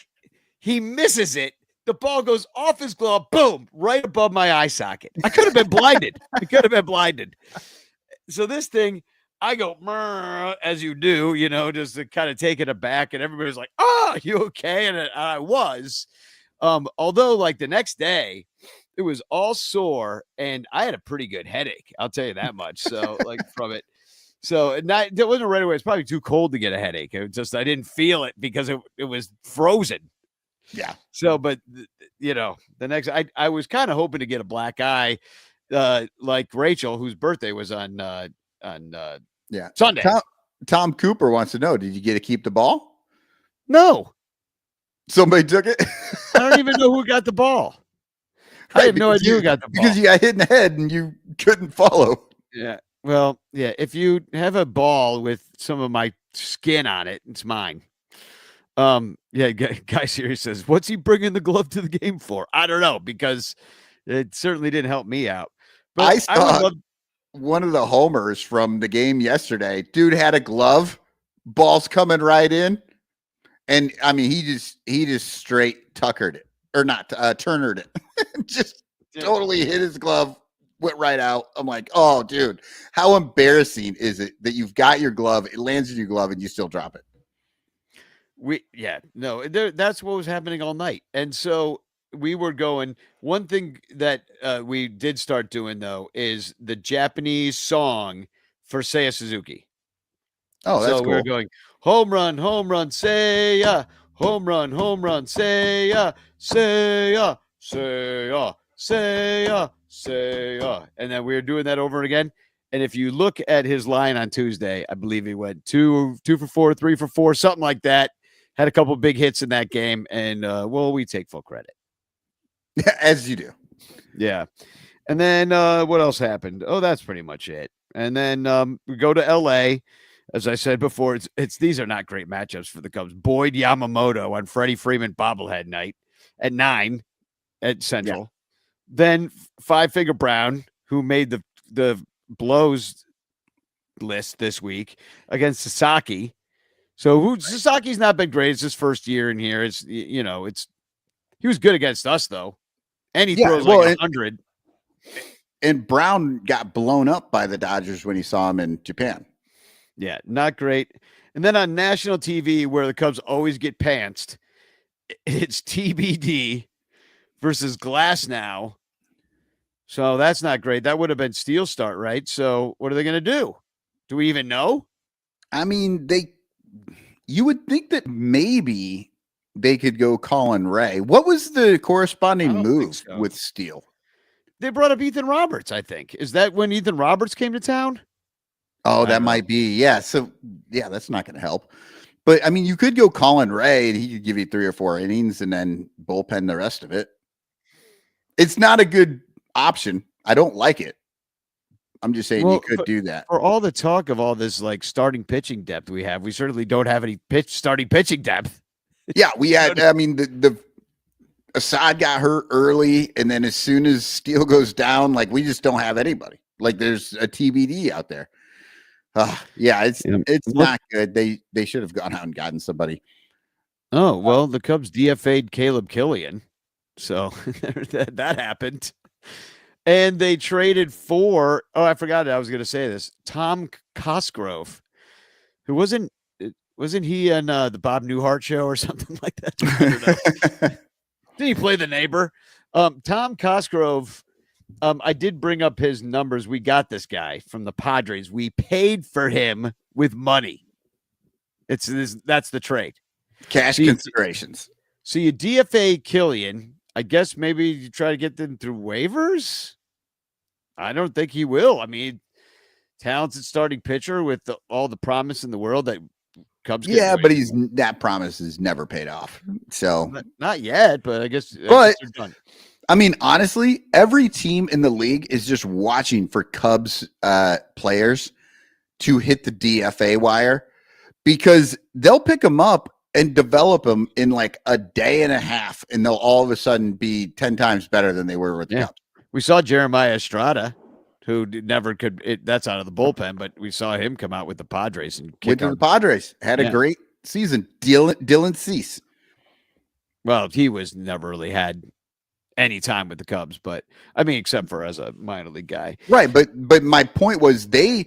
he misses it. The ball goes off his glove, boom, right above my eye socket. I could have been blinded. So this thing, I go, as you do, just to kind of take it aback. And everybody's like, oh, you okay? And I was. Although, like, the next day, it was all sore, and I had a pretty good headache. I'll tell you that much. So, like, from it. So, it wasn't right away. It's probably too cold to get a headache. It was just, I didn't feel it because it was frozen. Yeah. So, but, the next, I was kind of hoping to get a black eye, like Rachel, whose birthday was on Sunday. Tom Cooper wants to know, did you get to keep the ball? No. Somebody took it? I don't even know who got the ball. I have no idea who got the ball. Because you got hit in the head and you couldn't follow. Yeah. Well, yeah. If you have a ball with some of my skin on it, it's mine. Yeah. Guy Serious says, what's he bringing the glove to the game for? I don't know, because it certainly didn't help me out. But I saw one of the homers from the game yesterday. Dude had a glove, ball's coming right in. And I mean, he just straight tuckered it, or not turnered it. Just totally hit his glove, went right out. I'm like, oh, dude, how embarrassing is it that you've got your glove, it lands in your glove, and you still drop it? That's what was happening all night. And so we were going. One thing that we did start doing, though, is the Japanese song for Seiya Suzuki. Oh, that's so cool. We were going, home run, Seiya, home run, Seiya, Seiya, Seiya, Seiya, Seiya. And then we were doing that over again. And if you look at his line on Tuesday, I believe he went 2 for 4, 3 for 4, something like that. Had a couple of big hits in that game. And, we take full credit. As you do. Yeah. And then what else happened? Oh, that's pretty much it. And then we go to L.A., as I said before, these are not great matchups for the Cubs. Boyd Yamamoto on Freddie Freeman bobblehead night at 9 at Central. Yeah. Then Five Finger Brown, who made the blows list this week, against Sasaki. So Sasaki's not been great. It's his first year in here. He was good against us though, and he throws like 100. And Brown got blown up by the Dodgers when he saw him in Japan. Yeah, not great. And then on national TV, where the Cubs always get pantsed, it's TBD versus Glasnow. So that's not great. That would have been Steel start, right? So what are they going to do? Do we even know? I mean, you would think that maybe they could go Colin Ray. What was the corresponding move with Steel? They brought up Ethan Roberts, I think. Is that when Ethan Roberts came to town? Oh, that might be. Yeah. So, yeah, that's not going to help. But, I mean, you could go Colin Ray, and he could give you 3 or 4 innings and then bullpen the rest of it. It's not a good option. I don't like it. I'm just saying you could do that. For all the talk of all this, like, starting pitching depth we have, we certainly don't have any starting pitching depth. Yeah, we had, I mean, the Assad got hurt early, and then as soon as Steele goes down, like, we just don't have anybody. Like, there's a TBD out there. Yeah, it's not good. They should have gone out and gotten somebody. Oh, well, the Cubs DFA'd Caleb Killian. So that happened. And they traded for, I forgot I was going to say this, Tom Cosgrove, who wasn't he on the Bob Newhart show or something like that? I don't know. Did he play the neighbor? Tom Cosgrove I did bring up his numbers. We got this guy from the Padres. We paid for him with money. That's the trade. Cash considerations. So you DFA Killian. I guess maybe you try to get them through waivers. I don't think he will. I mean, talented starting pitcher with all the promise in the world that Cubs. Yeah, but that promise has never paid off. So not yet, but I guess but they're done. I mean, honestly, every team in the league is just watching for Cubs players to hit the DFA wire because they'll pick them up and develop them in like a day and a half, and they'll all of a sudden be 10 times better than they were with the Cubs. We saw Jeremiah Estrada, who never could. That's out of the bullpen, but we saw him come out with the Padres and with the Padres. Had a great season. Dylan Cease. Well, he was never really had any time with the Cubs, but I mean, except for as a minor league guy, right? But my point was the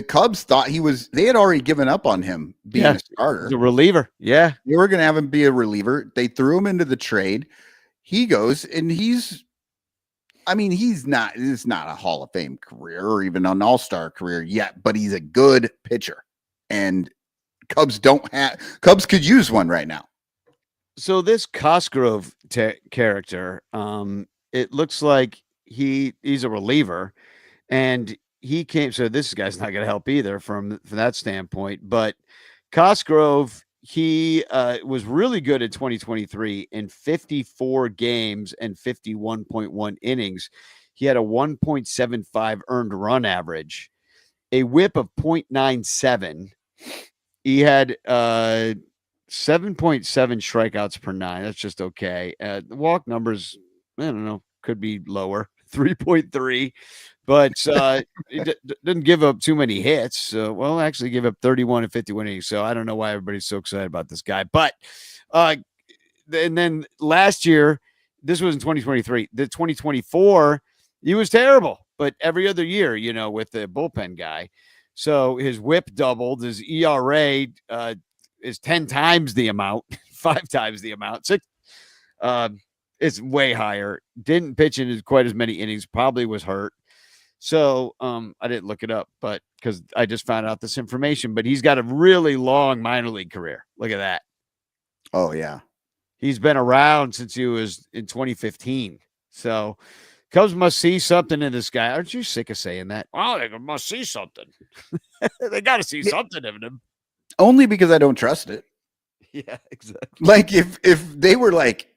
Cubs thought they had already given up on him being a starter, the reliever. Yeah, they were going to have him be a reliever. They threw him into the trade. He goes and it's not a Hall of Fame career or even an all-star career yet, but he's a good pitcher, and Cubs could use one right now. So this Cosgrove character, it looks like he's a reliever, and he came. So this guy's not going to help either from that standpoint. But Cosgrove, he was really good in 2023 in 54 games and 51.1 innings. He had a 1.75 earned run average, a whip of 0.97. He had 7.7 strikeouts per 9. That's just okay. The walk numbers, I don't know, could be lower, 3.3, but he didn't give up too many hits. Actually gave up 31 and 51 innings. So I don't know why everybody's so excited about this guy. But and then last year, this was in 2023. The 2024, he was terrible. But every other year, with the bullpen guy. So his whip doubled. His ERA is 10 times the amount, 5 times the amount. 6. It's way higher. Didn't pitch in quite as many innings. Probably was hurt. So I didn't look it up, but because I just found out this information. But he's got a really long minor league career. Look at that. Oh yeah, he's been around since he was in 2015. So Cubs must see something in this guy. Aren't you sick of saying that? Well, they must see something. They got to see something in him. Only because I don't trust it. Yeah, exactly. Like if they were like,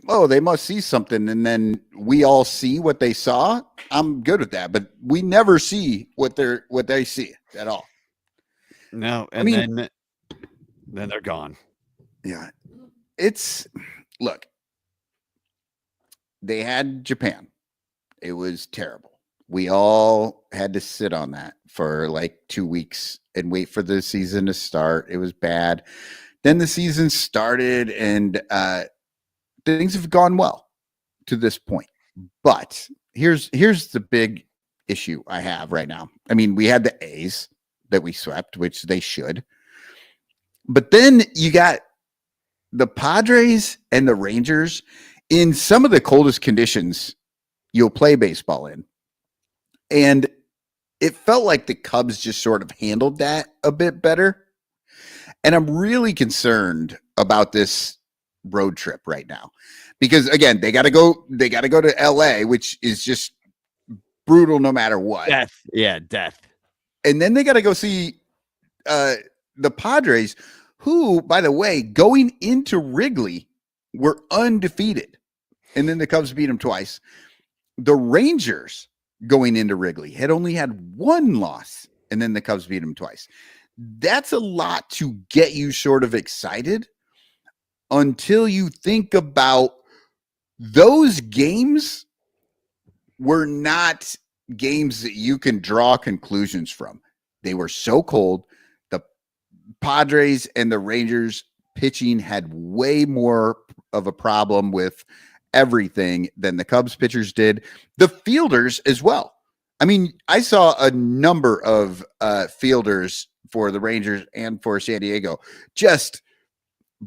oh, they must see something, and then we all see what they saw, I'm good with that. But we never see what they see at all. No, and then they're gone. Yeah. Look, they had Japan. It was terrible. We all had to sit on that for like 2 weeks and wait for the season to start. It was bad. Then the season started, and things have gone well to this point. But here's the big issue I have right now. I mean, we had the A's that we swept, which they should. But then you got the Padres and the Rangers in some of the coldest conditions you'll play baseball in. And it felt like the Cubs just sort of handled that a bit better. And I'm really concerned about this road trip right now, because again, they got to go to LA, which is just brutal no matter what. Death. Yeah, death. And then they got to go see the Padres, who, by the way, going into Wrigley were undefeated. And then the Cubs beat them twice. The Rangers going into Wrigley had only had one loss, and then the Cubs beat them twice. That's a lot to get you sort of excited until you think about those games were not games that you can draw conclusions from. They were so cold. The Padres and the Rangers pitching had way more of a problem with everything than the Cubs pitchers did. The fielders as well. I mean, I saw a number of fielders for the Rangers and for San Diego just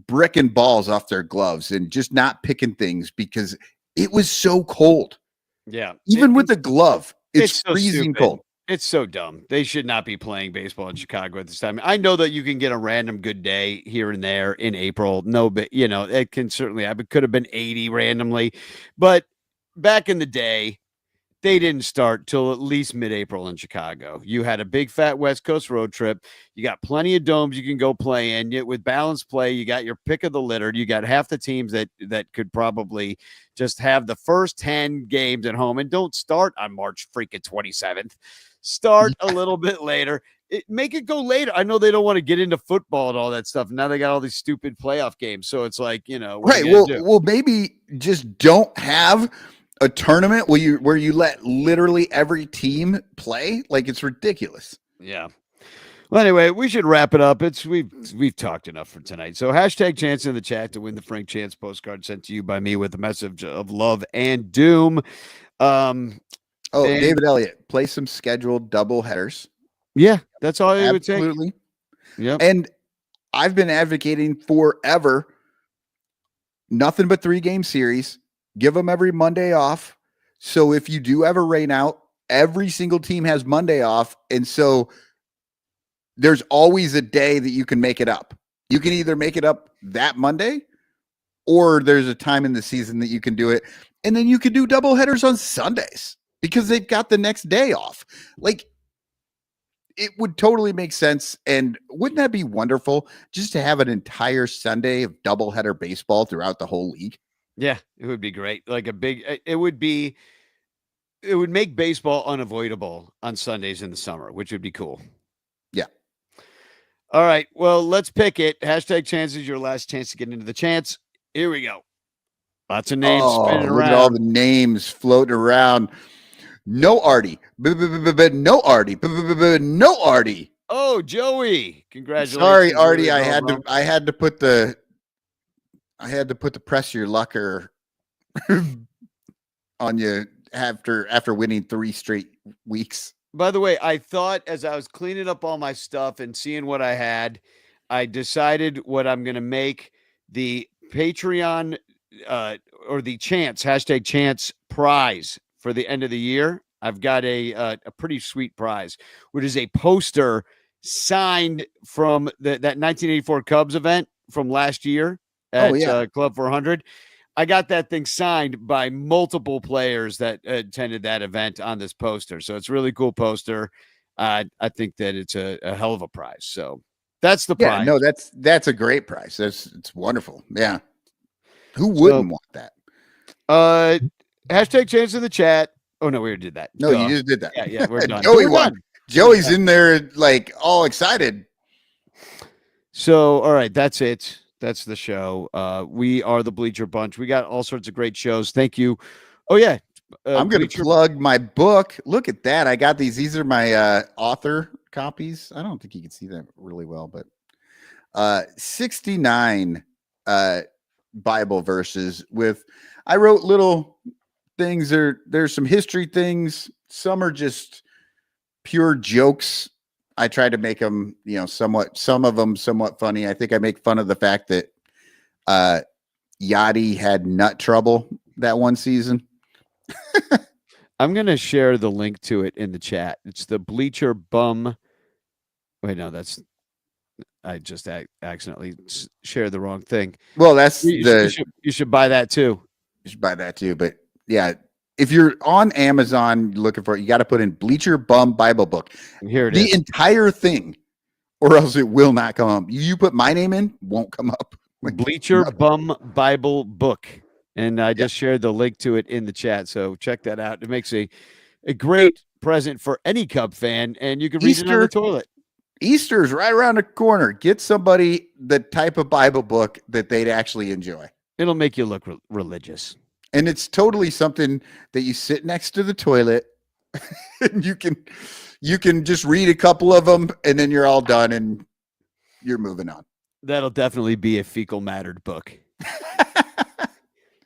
bricking balls off their gloves and just not picking things because it was so cold. Yeah. Even with a glove, it's so freezing stupid. cold. It's so dumb. They should not be playing baseball in Chicago at this time. I know that you can get a random good day here and there in April. No, but it can certainly happen. It could have been 80 randomly. But back in the day, they didn't start till at least mid-April in Chicago. You had a big fat West Coast road trip. You got plenty of domes you can go play in. Yet with balanced play, you got your pick of the litter. You got half the teams that could probably just have the first 10 games at home and don't start on March freaking 27th. Start a little bit later. Make it go later. I know they don't want to get into football and all that stuff. Now they got all these stupid playoff games. So it's like, right. Well, maybe just don't have a tournament where you let literally every team play. Like, it's ridiculous. Yeah. Well, anyway, we should wrap it up. We've talked enough for tonight. So hashtag chance in the chat to win the Frank Chance postcard sent to you by me with a message of love and doom. David Elliott, play some scheduled double headers. Yeah, that's all I would say. Absolutely. Yeah. And I've been advocating forever, nothing but 3-game series. Give them every Monday off. So if you do have a rain out, every single team has Monday off. And so there's always a day that you can make it up. You can either make it up that Monday, or there's a time in the season that you can do it. And then you can do double headers on Sundays because they've got the next day off. Like, it would totally make sense. And wouldn't that be wonderful just to have an entire Sunday of doubleheader baseball throughout the whole league? Yeah, it would be great. Like it would make baseball unavoidable on Sundays in the summer, which would be cool. Yeah. All right. Well, let's pick it. Hashtag chance is your last chance to get into the chance. Here we go. Lots of names spinning look around. at all the names floating around. No Artie. No Artie. No Artie. Oh, Joey. Congratulations. Sorry, Artie. I had to put the press your lucker on you after winning 3 straight weeks. By the way, I thought as I was cleaning up all my stuff and seeing what I had, I decided what I'm going to make the Patreon or the hashtag chance prize for the end of the year. I've got a pretty sweet prize, which is a poster signed from that 1984 Cubs event from last year at Club 400. I got that thing signed by multiple players that attended that event on this poster. So it's a really cool poster. I think that it's a hell of a prize. So that's the prize. No, that's a great prize. It's wonderful. Yeah. Who wouldn't want that? Hashtag chance in the chat. Oh no, we already did that. No, you just did that. Yeah, we're done. Joey won. Joey's in there like all excited. So, all right, that's it. That's the show. We are the Bleacher Bunch. We got all sorts of great shows. Thank you. Oh yeah, I'm going to plug my book. Look at that. I got these. These are my author copies. I don't think you can see them really well, but 69 Bible verses with. I wrote little things. There's some history things. Some are just pure jokes. I try to make them, some of them somewhat funny. I think I make fun of the fact that Yachty had nut trouble that one season. I'm going to share the link to it in the chat. It's the Bleacher Bum. Wait, no, I just accidentally shared the wrong thing. Well, that's you should buy that too. You should buy that too. But yeah, if you're on Amazon looking for it, you got to put in Bleacher Bum Bible Book. And here it is. The entire thing, or else it will not come up. You put my name in, won't come up. Bleacher Bum Bible Book. And I just shared the link to it in the chat. So check that out. It makes a great present for any Cub fan. And you can read it on the toilet. Easter's right around the corner. Get somebody the type of Bible book that they'd actually enjoy. It'll make you look religious. And it's totally something that you sit next to the toilet and you can just read a couple of them and then you're all done and you're moving on. That'll definitely be a fecal mattered book.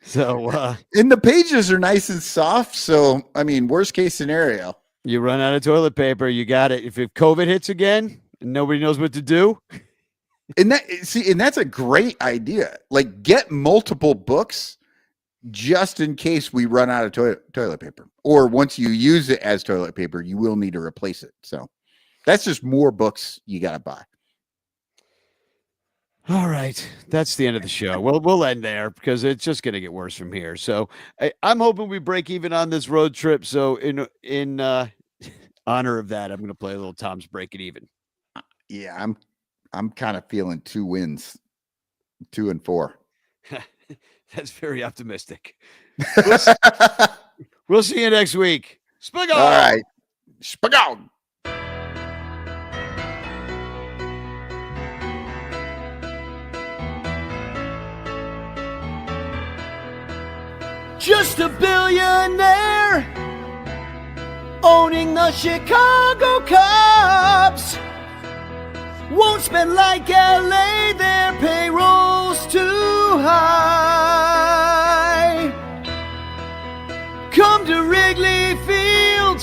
So, and the pages are nice and soft. So, I mean, worst case scenario, you run out of toilet paper. You got it. If COVID hits again and nobody knows what to do. And that's a great idea. Like, get multiple books just in case we run out of toilet paper. Or once you use it as toilet paper, you will need to replace it. So that's just more books you got to buy. All right, that's the end of the show. Well, we'll end there because it's just going to get worse from here. So I'm hoping we break even on this road trip. So in honor of that, I'm going to play a little Tom's Break It Even. Yeah, I'm kind of feeling 2 wins, 2 and 4. That's very optimistic. We'll see you next week. Spig on! All right, spig on! Just a billionaire owning the Chicago Cubs. Won't spend like LA, their payroll's too high. Come to Wrigley Field,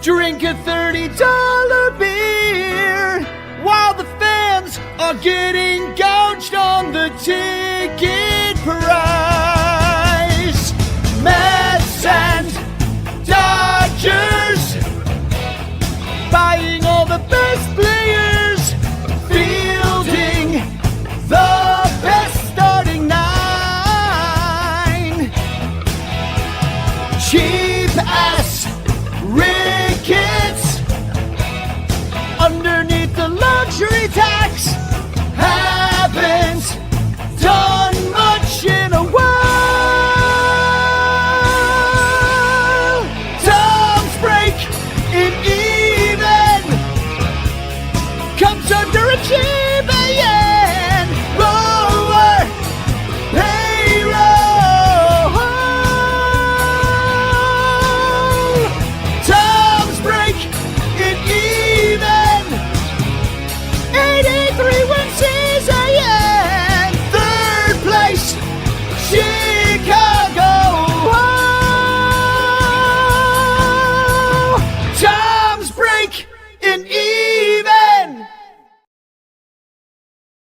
drink a $30 beer, while the fans are getting gouged on the ticket price. Mets and Dodgers buying all the best players, fielding the best starting 9. Cheap ass rickets underneath the luxury tax, haven't done much in a while. Tom's Break It Even comes under a chin.